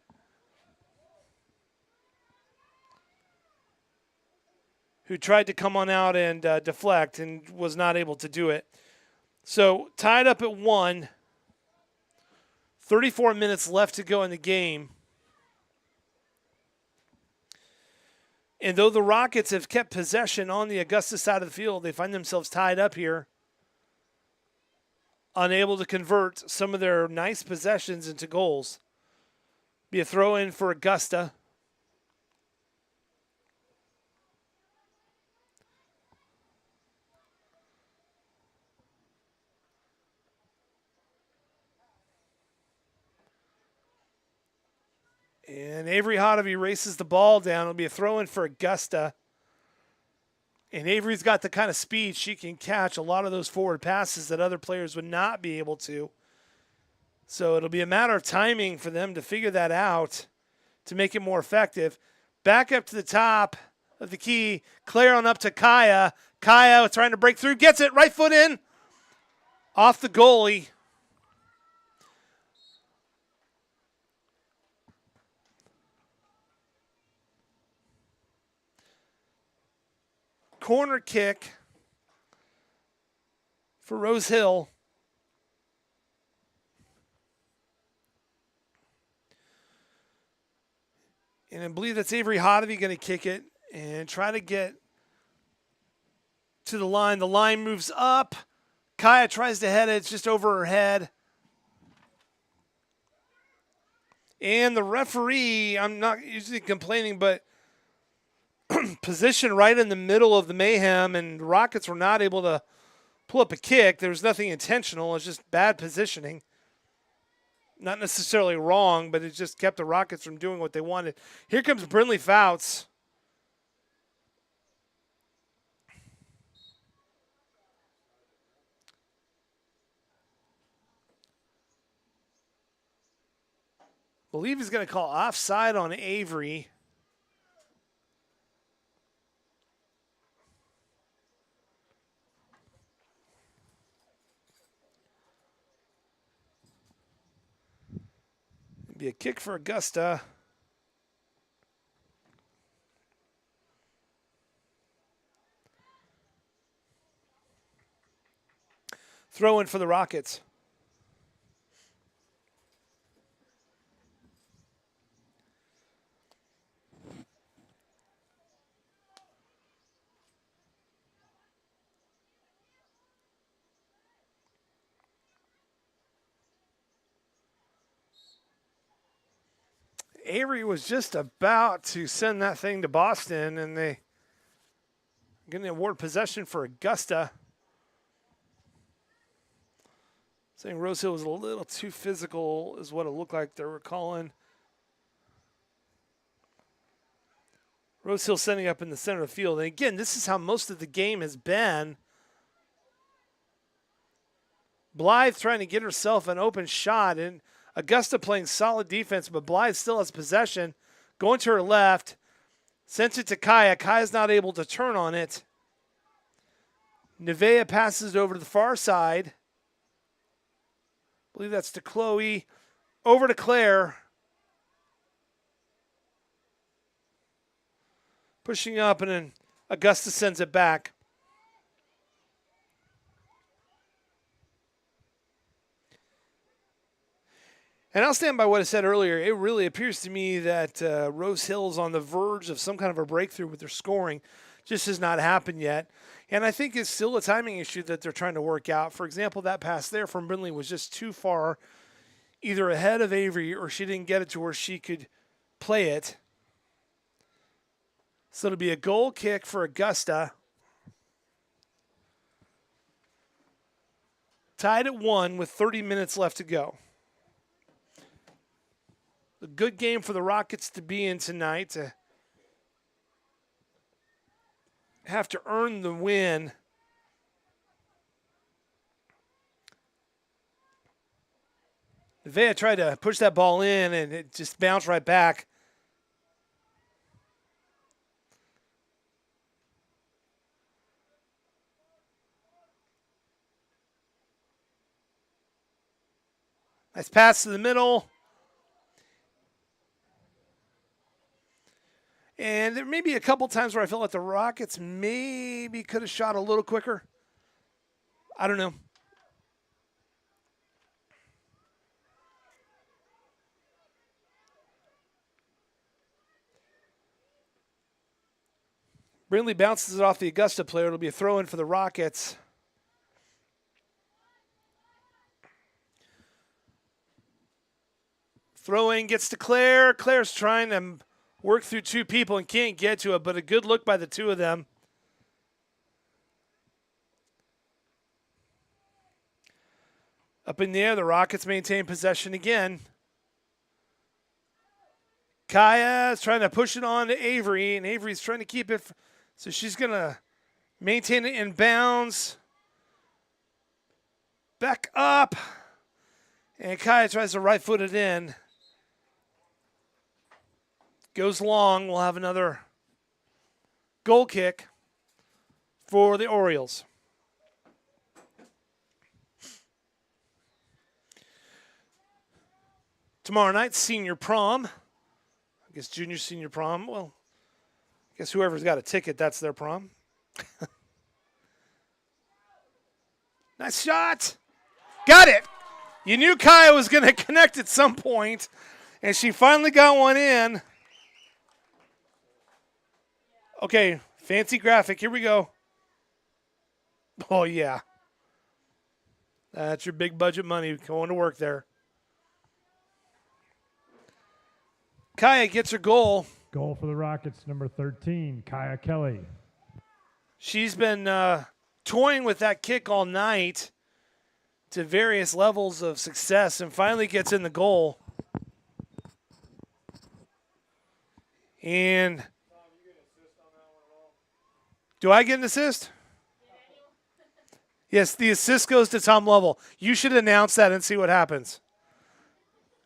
Who tried to come on out and deflect and was not able to do it. So tied up at 1. 34 minutes left to go in the game. And though the Rockets have kept possession on the Augusta side of the field, they find themselves tied up here, unable to convert some of their nice possessions into goals. Be a throw-in for Augusta. And Avery Hotovy races the ball down. It'll be a throw-in for Augusta. And Avery's got the kind of speed she can catch a lot of those forward passes that other players would not be able to. So it'll be a matter of timing for them to figure that out to make it more effective. Back up to the top of the key. Claire on up to Kaya. Kaya trying to break through. Gets it. Right foot in. Off the goalie. Corner kick for Rose Hill. And I believe that's Avery Hotovy going to kick it and try to get to the line. The line moves up. Kaya tries to head it. It's just over her head. And the referee, I'm not usually complaining, but position right in the middle of the mayhem, and the Rockets were not able to pull up a kick. There was nothing intentional. It was just bad positioning. Not necessarily wrong, but it just kept the Rockets from doing what they wanted. Here comes Brinley Fouts. Believe he's going to call offside on Avery. Be a kick for Augusta. Throw in for the Rockets. Avery was just about to send that thing to Boston, and they going to award possession for Augusta. Saying Rose Hill was a little too physical is what it looked like they were calling. Rose Hill setting up in the center of the field. And again, this is how most of the game has been. Blythe trying to get herself an open shot, and Augusta playing solid defense, but Blythe still has possession. Going to her left, sends it to Kaya. Kaya's not able to turn on it. Nevaeh passes it over to the far side. I believe that's to Chloe. Over to Claire. Pushing up, and then Augusta sends it back. And I'll stand by what I said earlier. It really appears to me that Rose Hill is on the verge of some kind of a breakthrough with their scoring. Just has not happened yet. And I think it's still a timing issue that they're trying to work out. For example, that pass there from Brindley was just too far, either ahead of Avery or she didn't get it to where she could play it. So it'll be a goal kick for Augusta. Tied at 1 with 30 minutes left to go. A good game for the Rockets to be in tonight. To have to earn the win. Nevaeh tried to push that ball in, and it just bounced right back. Nice pass to the middle. And there may be a couple times where I felt like the Rockets maybe could have shot a little quicker. I don't know. Brindley bounces it off the Augusta player. It'll be a throw-in for the Rockets. Throw-in gets to Claire. Claire's trying to work through two people and can't get to it, but a good look by the two of them. Up in the air, the Rockets maintain possession again. Kaya is trying to push it on to Avery, and Avery's trying to keep it. So she's going to maintain it in bounds. Back up. And Kaya tries to right foot it in. Goes long. We'll have another goal kick for the Orioles. Tomorrow night, senior prom. I guess junior senior prom. Well, I guess whoever's got a ticket, that's their prom. Nice shot. Got it. You knew Kaya was going to connect at some point, and she finally got one in. Okay, fancy graphic. Here we go. Oh, yeah. That's your big budget money going to work there. Kaya gets her goal. Goal for the Rockets, number 13, Kaya Kelly. She's been toying with that kick all night to various levels of success and finally gets in the goal. And do I get an assist? Yes, the assist goes to Tom Lovell. You should announce that and see what happens.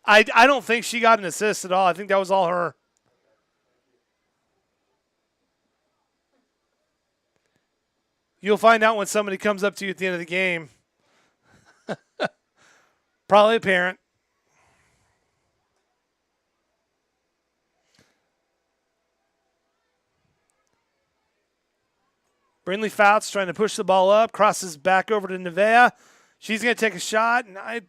I don't think she got an assist at all. I think that was all her. You'll find out when somebody comes up to you at the end of the game. Probably a parent. Brindley Fouts trying to push the ball up, crosses back over to Nevaeh. She's going to take a shot, and I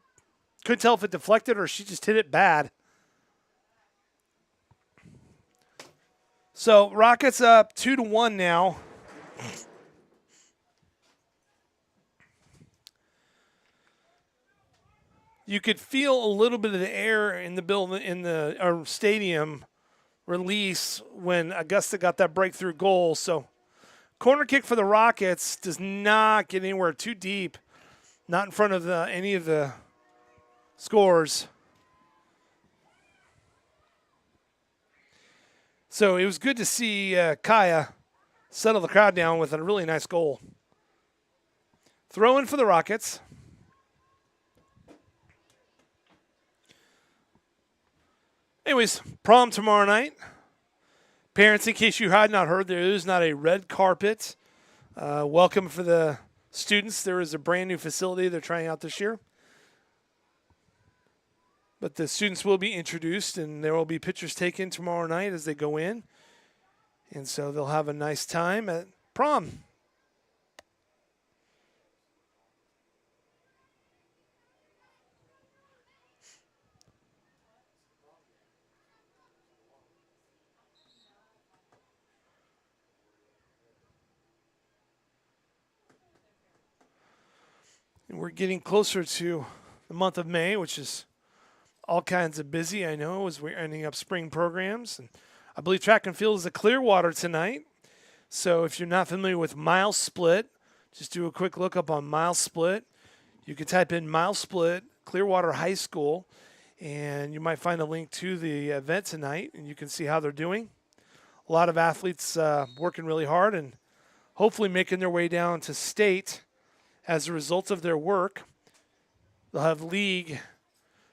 couldn't tell if it deflected or she just hit it bad. So Rockets up 2-1 now. You could feel a little bit of the air in the building, in the stadium release when Augusta got that breakthrough goal. So corner kick for the Rockets does not get anywhere too deep, not in front of any of the scores. So it was good to see Kaya settle the crowd down with a really nice goal. Throw in for the Rockets. Anyways, prom tomorrow night. Parents, in case you had not heard, there is not a red carpet. Welcome for the students. There is a brand new facility they're trying out this year. But the students will be introduced, and there will be pictures taken tomorrow night as they go in. And so they'll have a nice time at prom. And we're getting closer to the month of May, which is all kinds of busy, I know, as we're ending up spring programs. And I believe track and field is at Clearwater tonight. So if you're not familiar with Mile Split, just do a quick look up on Mile Split. You can type in Mile Split, Clearwater High School, and you might find a link to the event tonight, and you can see how they're doing. A lot of athletes working really hard and hopefully making their way down to state as a result of their work. They'll have league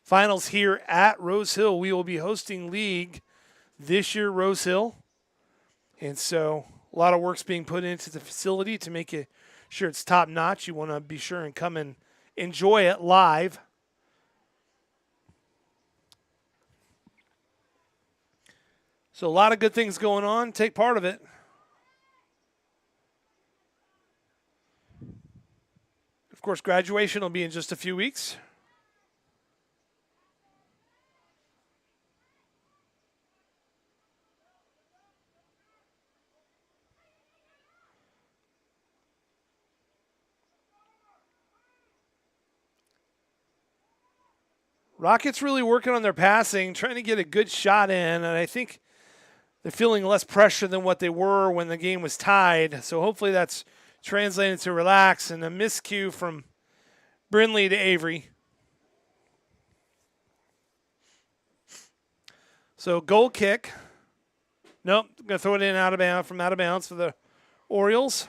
finals here at Rose Hill. We will be hosting league this year, Rose Hill. And so a lot of work's being put into the facility to make it sure it's top notch. You want to be sure and come and enjoy it live. So a lot of good things going on. Take part of it. Of course, graduation will be in just a few weeks. Rockets really working on their passing, trying to get a good shot in, and I think they're feeling less pressure than what they were when the game was tied. So hopefully that's translated to relax, and a miscue from Brindley to Avery. So goal kick. Nope, going to throw it in out of bounds, from out of bounds for the Orioles.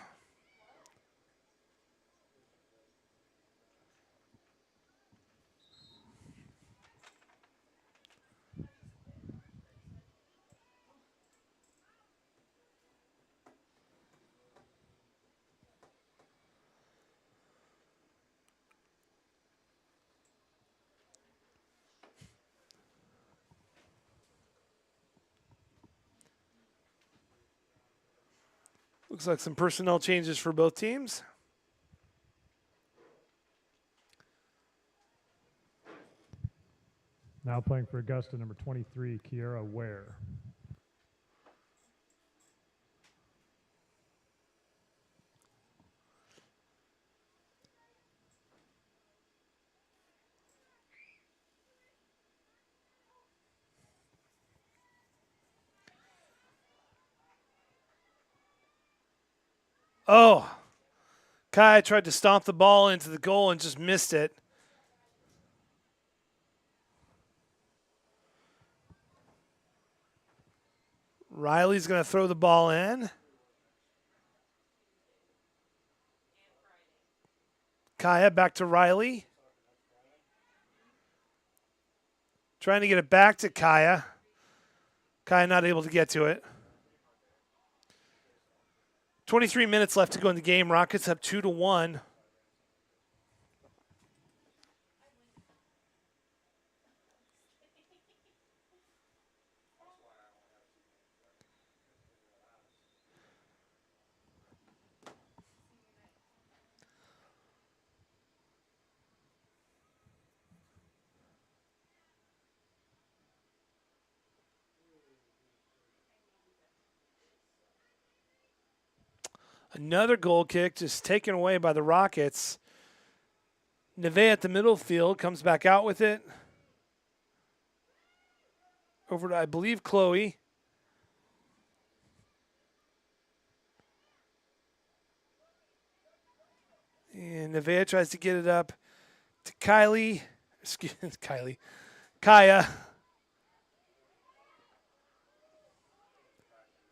Looks like some personnel changes for both teams. Now playing for Augusta, number 23, Kiera Ware. Oh, Kai tried to stomp the ball into the goal and just missed it. Riley's going to throw the ball in. Kaya back to Riley. Trying to get it back to Kaya. Kaya not able to get to it. 23 minutes left to go in the game. Rockets up 2-1. Another goal kick just taken away by the Rockets. Neve at the middle field comes back out with it. Over to, I believe, Chloe. And Neve tries to get it up to Kylie. Excuse me, Kylie. Kaya.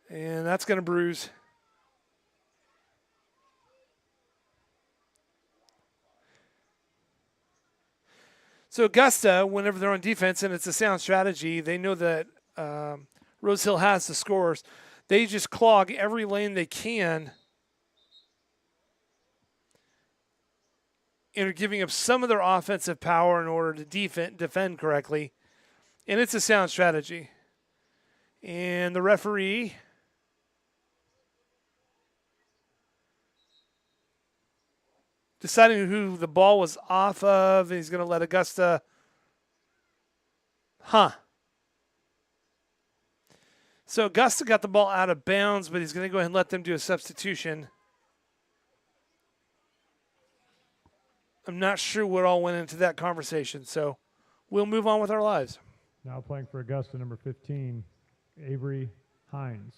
And that's going to bruise. So Augusta, whenever they're on defense, and it's a sound strategy, they know that Rose Hill has the scores. They just clog every lane they can and are giving up some of their offensive power in order to defend correctly. And it's a sound strategy. And the referee deciding who the ball was off of, and he's going to let Augusta. So Augusta got the ball out of bounds, but he's going to go ahead and let them do a substitution. I'm not sure what all went into that conversation, so we'll move on with our lives. Now playing for Augusta, number 15, Avery Hines.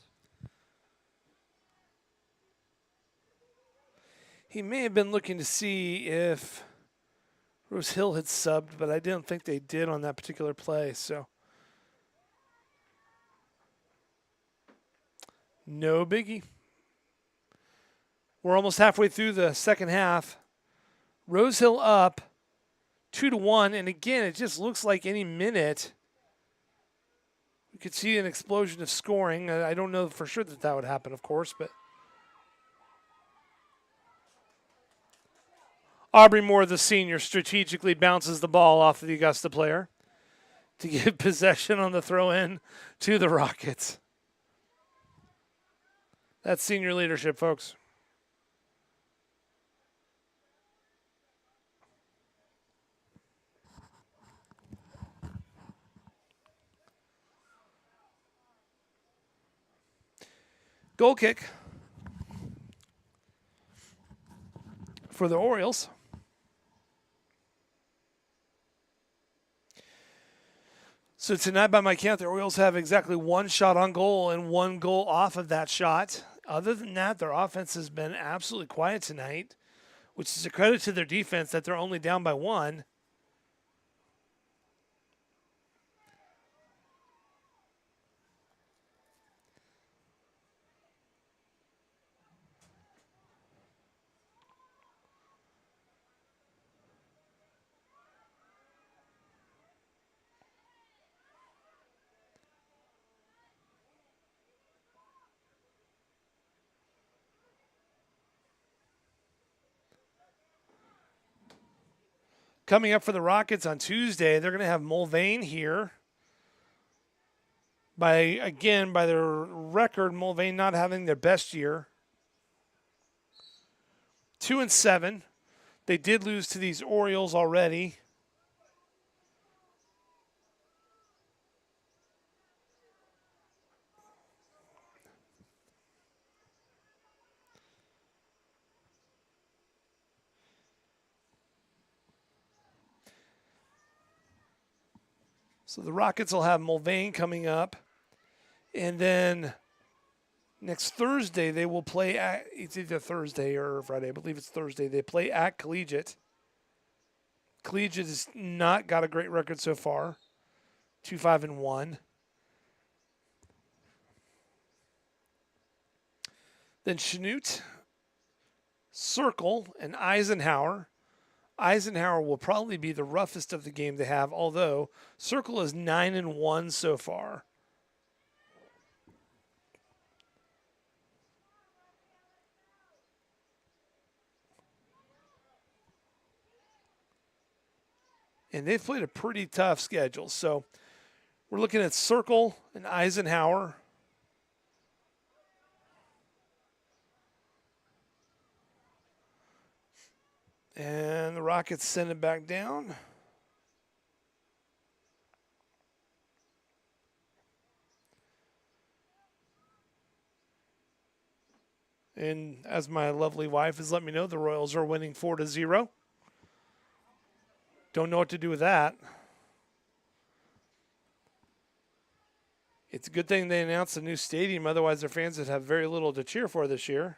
He may have been looking to see if Rose Hill had subbed, but I didn't think they did on that particular play, so no biggie. We're almost halfway through the second half. Rose Hill up 2-1, and again, it just looks like any minute we could see an explosion of scoring. I don't know for sure that would happen, of course, but Aubrey Moore, the senior, strategically bounces the ball off of the Augusta player to give possession on the throw-in to the Rockets. That's senior leadership, folks. Goal kick for the Orioles. So tonight, by my count, the Orioles have exactly one shot on goal and one goal off of that shot. Other than that, their offense has been absolutely quiet tonight, which is a credit to their defense that they're only down by one. Coming up for the Rockets on Tuesday, they're going to have Mulvane here. By their record, Mulvane not having their best year. 2-7. They did lose to these Orioles already. So the Rockets will have Mulvane coming up. And then next Thursday, they will play at, it's either Thursday or Friday, I believe it's Thursday. They play at Collegiate. Collegiate has not got a great record so far. 2-5-1. Then Chanute, Circle, and Eisenhower. Eisenhower will probably be the roughest of the game to have, although Circle is 9-1 so far. And they've played a pretty tough schedule. So we're looking at Circle and Eisenhower. And the Rockets send it back down. And as my lovely wife has let me know, the Royals are winning 4-0. Don't know what to do with that. It's a good thing they announced a new stadium. Otherwise, their fans would have very little to cheer for this year.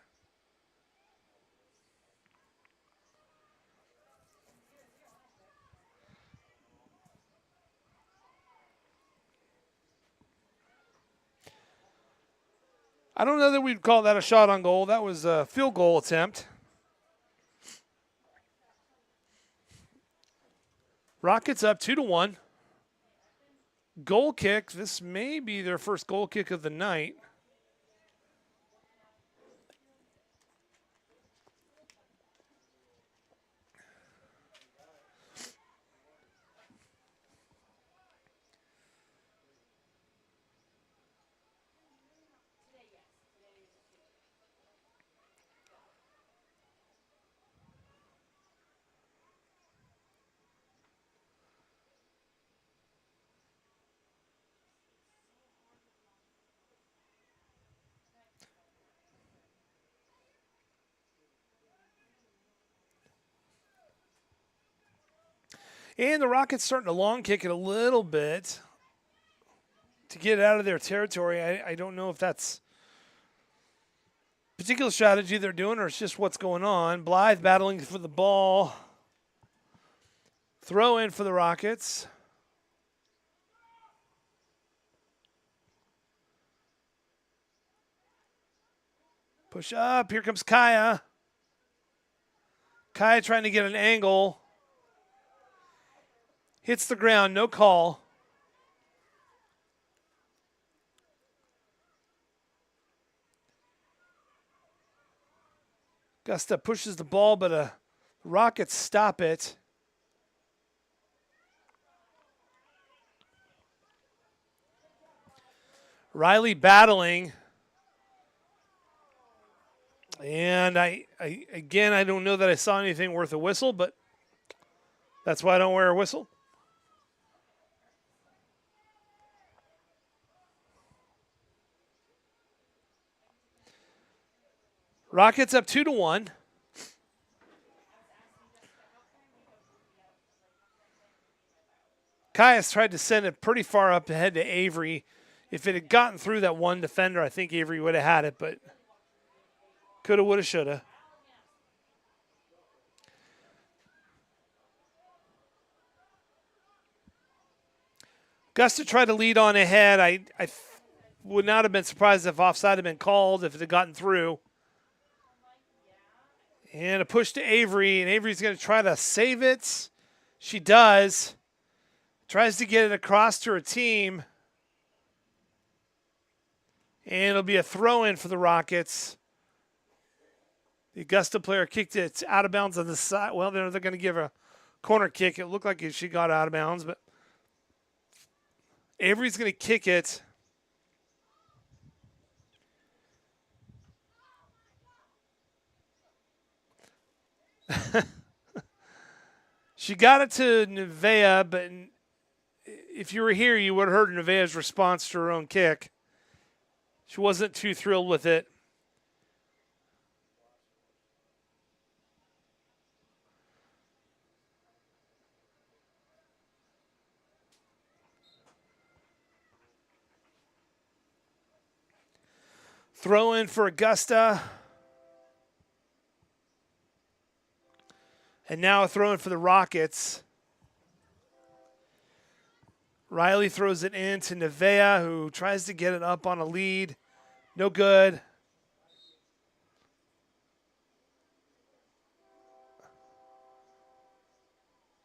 I don't know that we'd call that a shot on goal. That was a field goal attempt. Rockets up 2-1. Goal kick. This may be their first goal kick of the night. And the Rockets starting to long kick it a little bit to get out of their territory. I don't know if that's a particular strategy they're doing or it's just what's going on. Blythe battling for the ball. Throw in for the Rockets. Push up. Here comes Kaya. Kaya trying to get an angle. Hits the ground, no call. Augusta pushes the ball, but the Rockets stop it. Riley battling. And I don't know that I saw anything worth a whistle, but that's why I don't wear a whistle. Rockets up 2-1. Caius tried to send it pretty far up ahead to Avery. If it had gotten through that one defender, I think Avery would have had it, but coulda, woulda, shoulda. Augusta tried to lead on ahead. I would not have been surprised if offside had been called if it had gotten through. And a push to Avery, and Avery's going to try to save it. She does. Tries to get it across to her team. And it'll be a throw-in for the Rockets. The Augusta player kicked it out of bounds on the side. Well, they're going to give a corner kick. It looked like she got out of bounds, but Avery's going to kick it. She got it to Nevaeh, but if you were here, you would have heard Nevaeh's response to her own kick. She wasn't too thrilled with it. Throw in for Augusta. And now a throw in for the Rockets. Riley throws it in to Nevaeh, who tries to get it up on a lead. No good.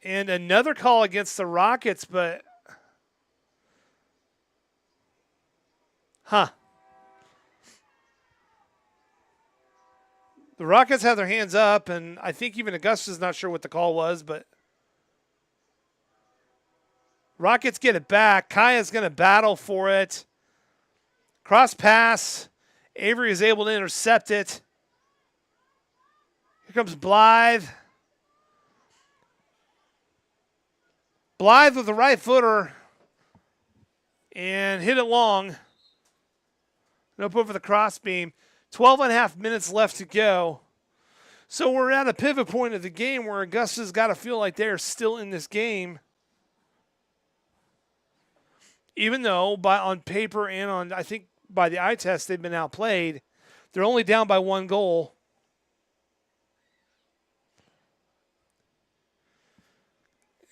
And another call against the Rockets, but the Rockets have their hands up, and I think even Augusta's not sure what the call was, but Rockets get it back. Kaya's going to battle for it. Cross pass. Avery is able to intercept it. Here comes Blythe. Blythe with the right footer and hit it long. No put for the cross beam. 12 and a half minutes left to go. So we're at a pivot point of the game where Augusta's got to feel like they're still in this game. Even though on paper and on, I think, by the eye test, they've been outplayed. They're only down by one goal.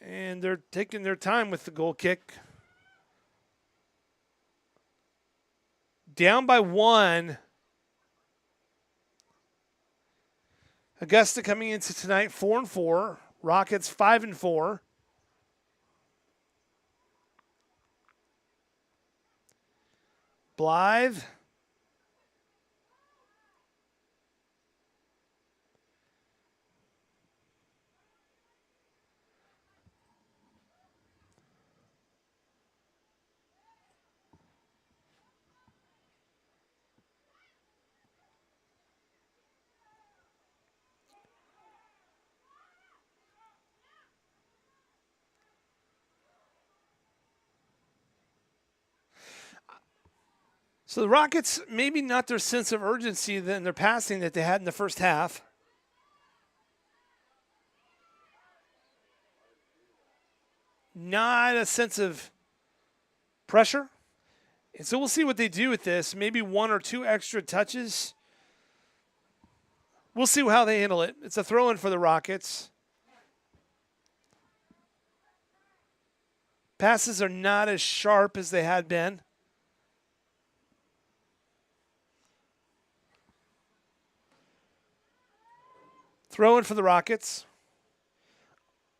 And they're taking their time with the goal kick. Down by one. Augusta coming into tonight 4-4. Rockets 5-4. Blythe. So the Rockets, maybe not their sense of urgency in their passing that they had in the first half. Not a sense of pressure. And so we'll see what they do with this. Maybe 1 or 2 extra touches. We'll see how they handle it. It's a throw-in for the Rockets. Passes are not as sharp as they had been. Throw-in for the Rockets.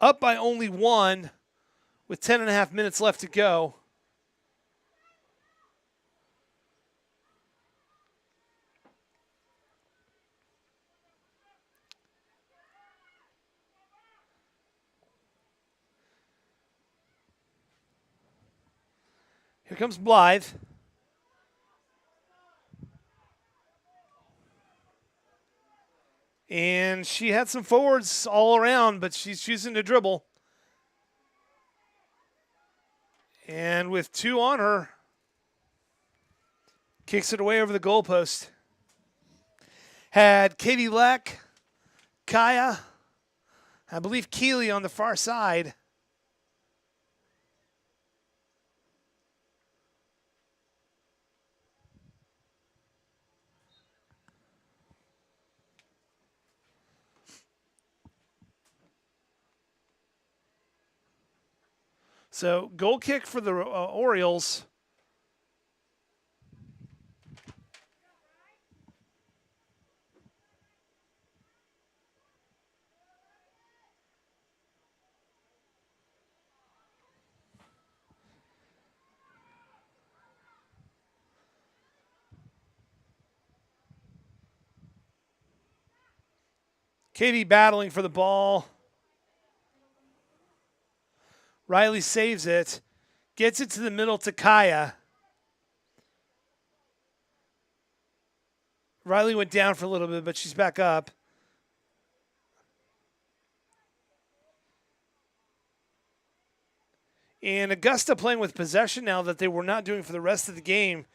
Up by only 1 with 10.5 minutes left to go. Here comes Blythe. And she had some forwards all around, but she's choosing to dribble. And with 2 on her, kicks it away over the goalpost. Had Katie Leck, Kaya, I believe Keeley on the far side. So goal kick for the Orioles. Katie battling for the ball. Riley saves it. Gets it to the middle to Kaya. Riley went down for a little bit, but she's back up. And Augusta playing with possession now that they were not doing for the rest of the game.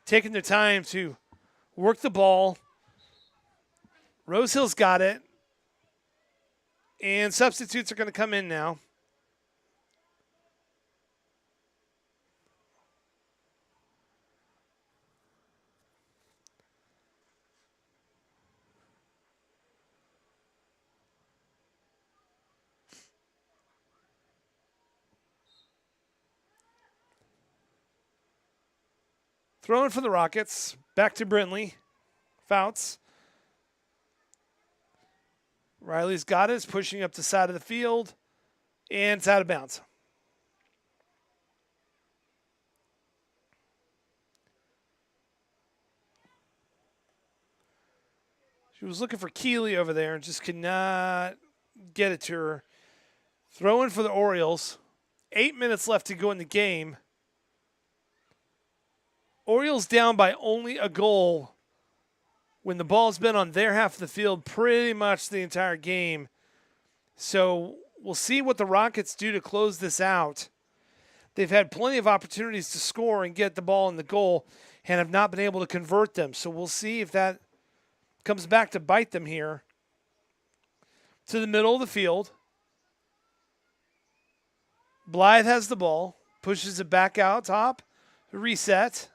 Taking their time to work the ball. Rosehill's got it. And substitutes are going to come in now. Throwing for the Rockets. Back to Brinley. Fouts. Riley's got it. It's pushing up the side of the field. And it's out of bounds. She was looking for Keeley over there and just could not get it to her. Throwing for the Orioles. 8 minutes left to go in the game. Orioles down by only a goal when the ball's been on their half of the field pretty much the entire game. So we'll see what the Rockets do to close this out. They've had plenty of opportunities to score and get the ball in the goal and have not been able to convert them. So we'll see if that comes back to bite them here. To the middle of the field. Blythe has the ball, pushes it back out top, reset.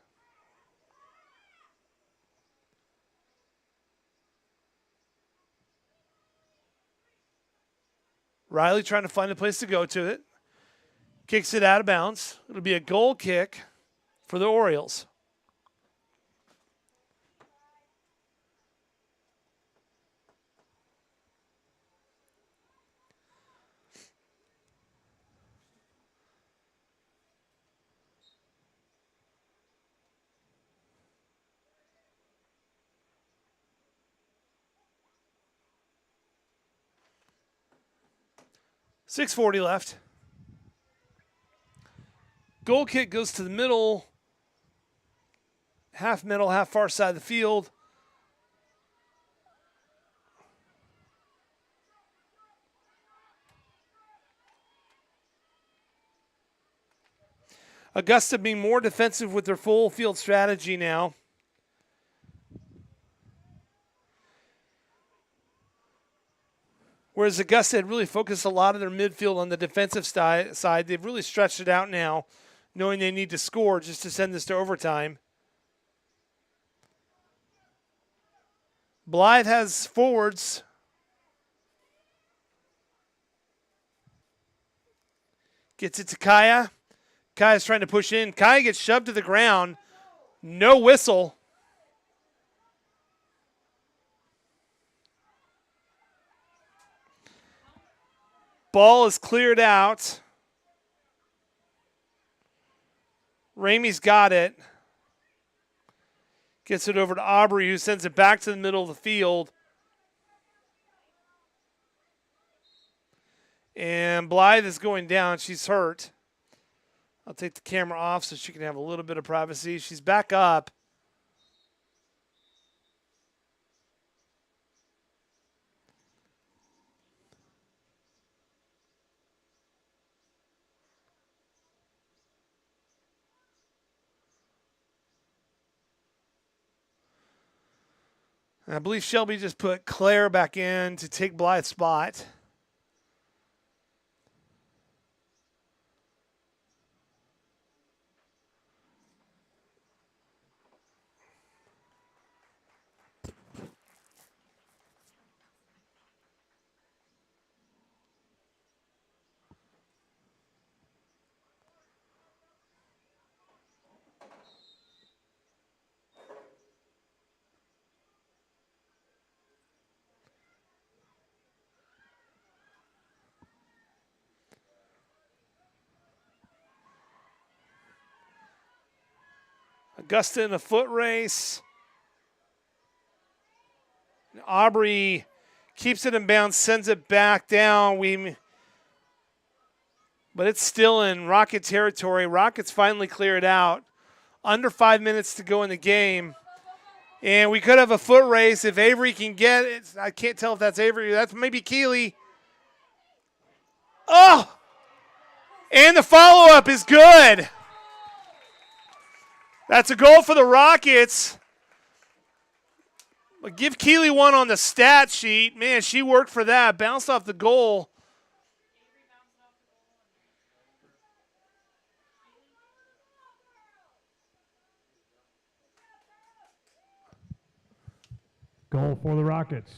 Riley trying to find a place to go to it. Kicks it out of bounds. It'll be a goal kick for the Orioles. 6:40 left. Goal kick goes to the middle. Half middle, half far side of the field. Augusta being more defensive with their full field strategy now. Whereas Augusta had really focused a lot of their midfield on the defensive side, they've really stretched it out now, knowing they need to score just to send this to overtime. Blythe has forwards. Gets it to Kaya. Kaya's trying to push in. Kaya gets shoved to the ground. No whistle. Ball is cleared out. Ramey's got it. Gets it over to Aubrey, who sends it back to the middle of the field. And Blythe is going down. She's hurt. I'll take the camera off so she can have a little bit of privacy. She's back up. And I believe Shelby just put Claire back in to take Blythe's spot. Augusta in a foot race. Aubrey keeps it in bounds, sends it back down. But it's still in Rocket territory. Rockets finally clear it out. Under 5 minutes to go in the game. And we could have a foot race if Avery can get it. I can't tell if that's Avery. That's maybe Keeley. Oh! And the follow-up is good. That's a goal for the Rockets. But give Keeley one on the stat sheet. Man, she worked for that. Bounced off the goal. Goal for the Rockets.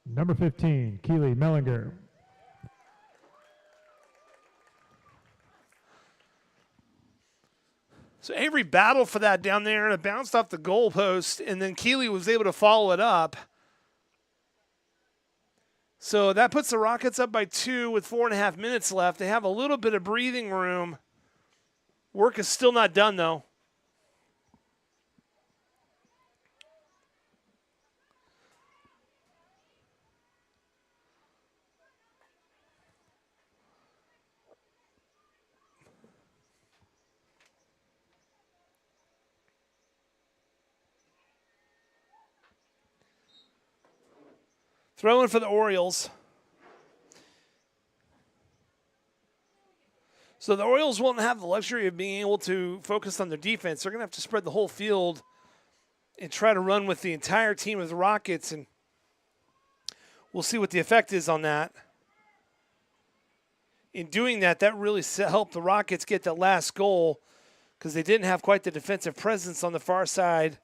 Number 15, Keely Mellinger. So Avery battled for that down there, and it bounced off the goalpost, and then Keeley was able to follow it up. So that puts the Rockets up by 2 with 4.5 minutes left. They have a little bit of breathing room. Work is still not done, though. Throwing for the Orioles. So the Orioles won't have the luxury of being able to focus on their defense. They're going to have to spread the whole field and try to run with the entire team of the Rockets, and we'll see what the effect is on that. In doing that, that really helped the Rockets get that last goal because they didn't have quite the defensive presence on the far side.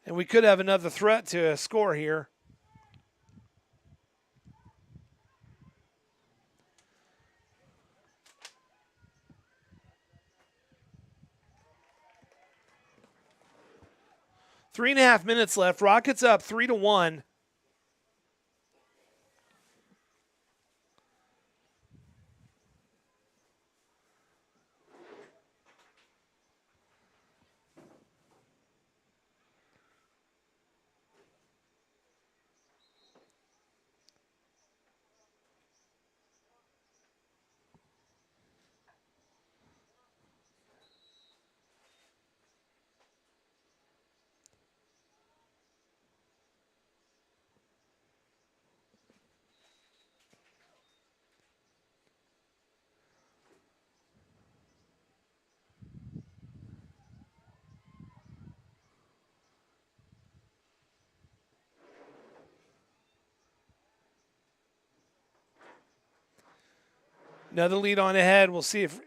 And we could have another threat to score here. Three and a half minutes left. Rockets up 3-1. Another lead on ahead. We'll see if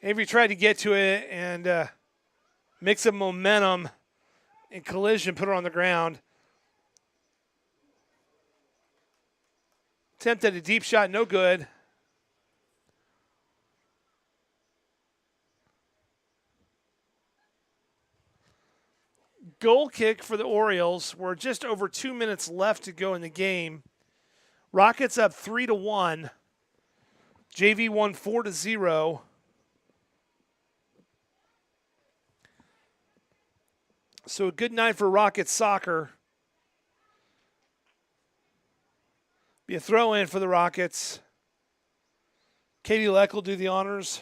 Avery tried to get to it and mix some momentum and collision, put her on the ground. Attempted a deep shot, no good. Goal kick for the Orioles. We're just over 2 minutes left to go in the game. Rockets up 3-1. JV won 4-0. So a good night for Rockets soccer. Be a throw in for the Rockets. Katie Leck will do the honors.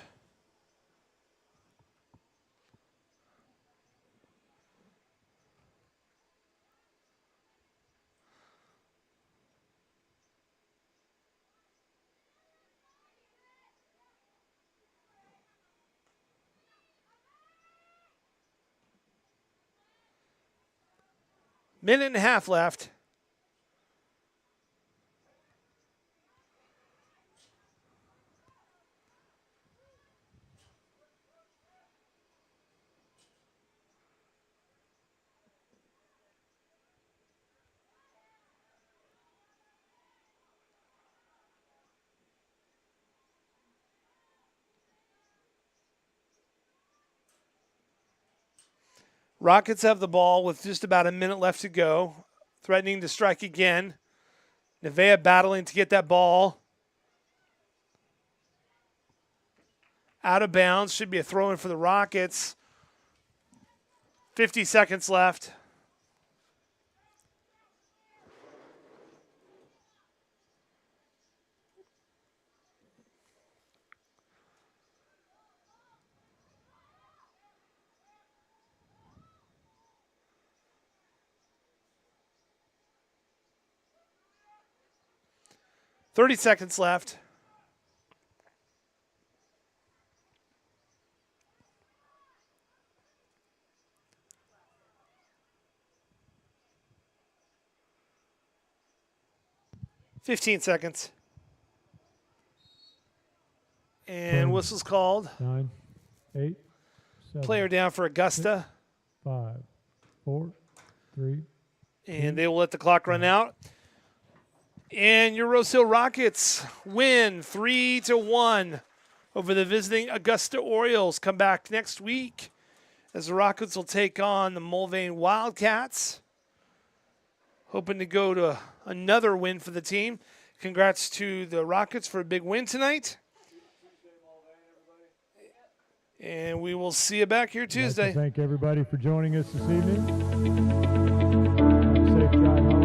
Minute and a half left. Rockets have the ball with just about a minute left to go. Threatening to strike again. Nevaeh battling to get that ball. Out of bounds. Should be a throw-in for the Rockets. 50 seconds left. Thirty seconds left. $15 seconds. And 10, whistle's called. 9, 8, 7, Player down for Augusta. 5, 4, 3. And they will let the clock run out. And your Rose Hill Rockets win 3-1 over the visiting Augusta Orioles. Come back next week as the Rockets will take on the Mulvane Wildcats. Hoping to go to another win for the team. Congrats to the Rockets for a big win tonight. And we will see you back here Tuesday. I'd like to thank everybody for joining us this evening. Have a safe drive home.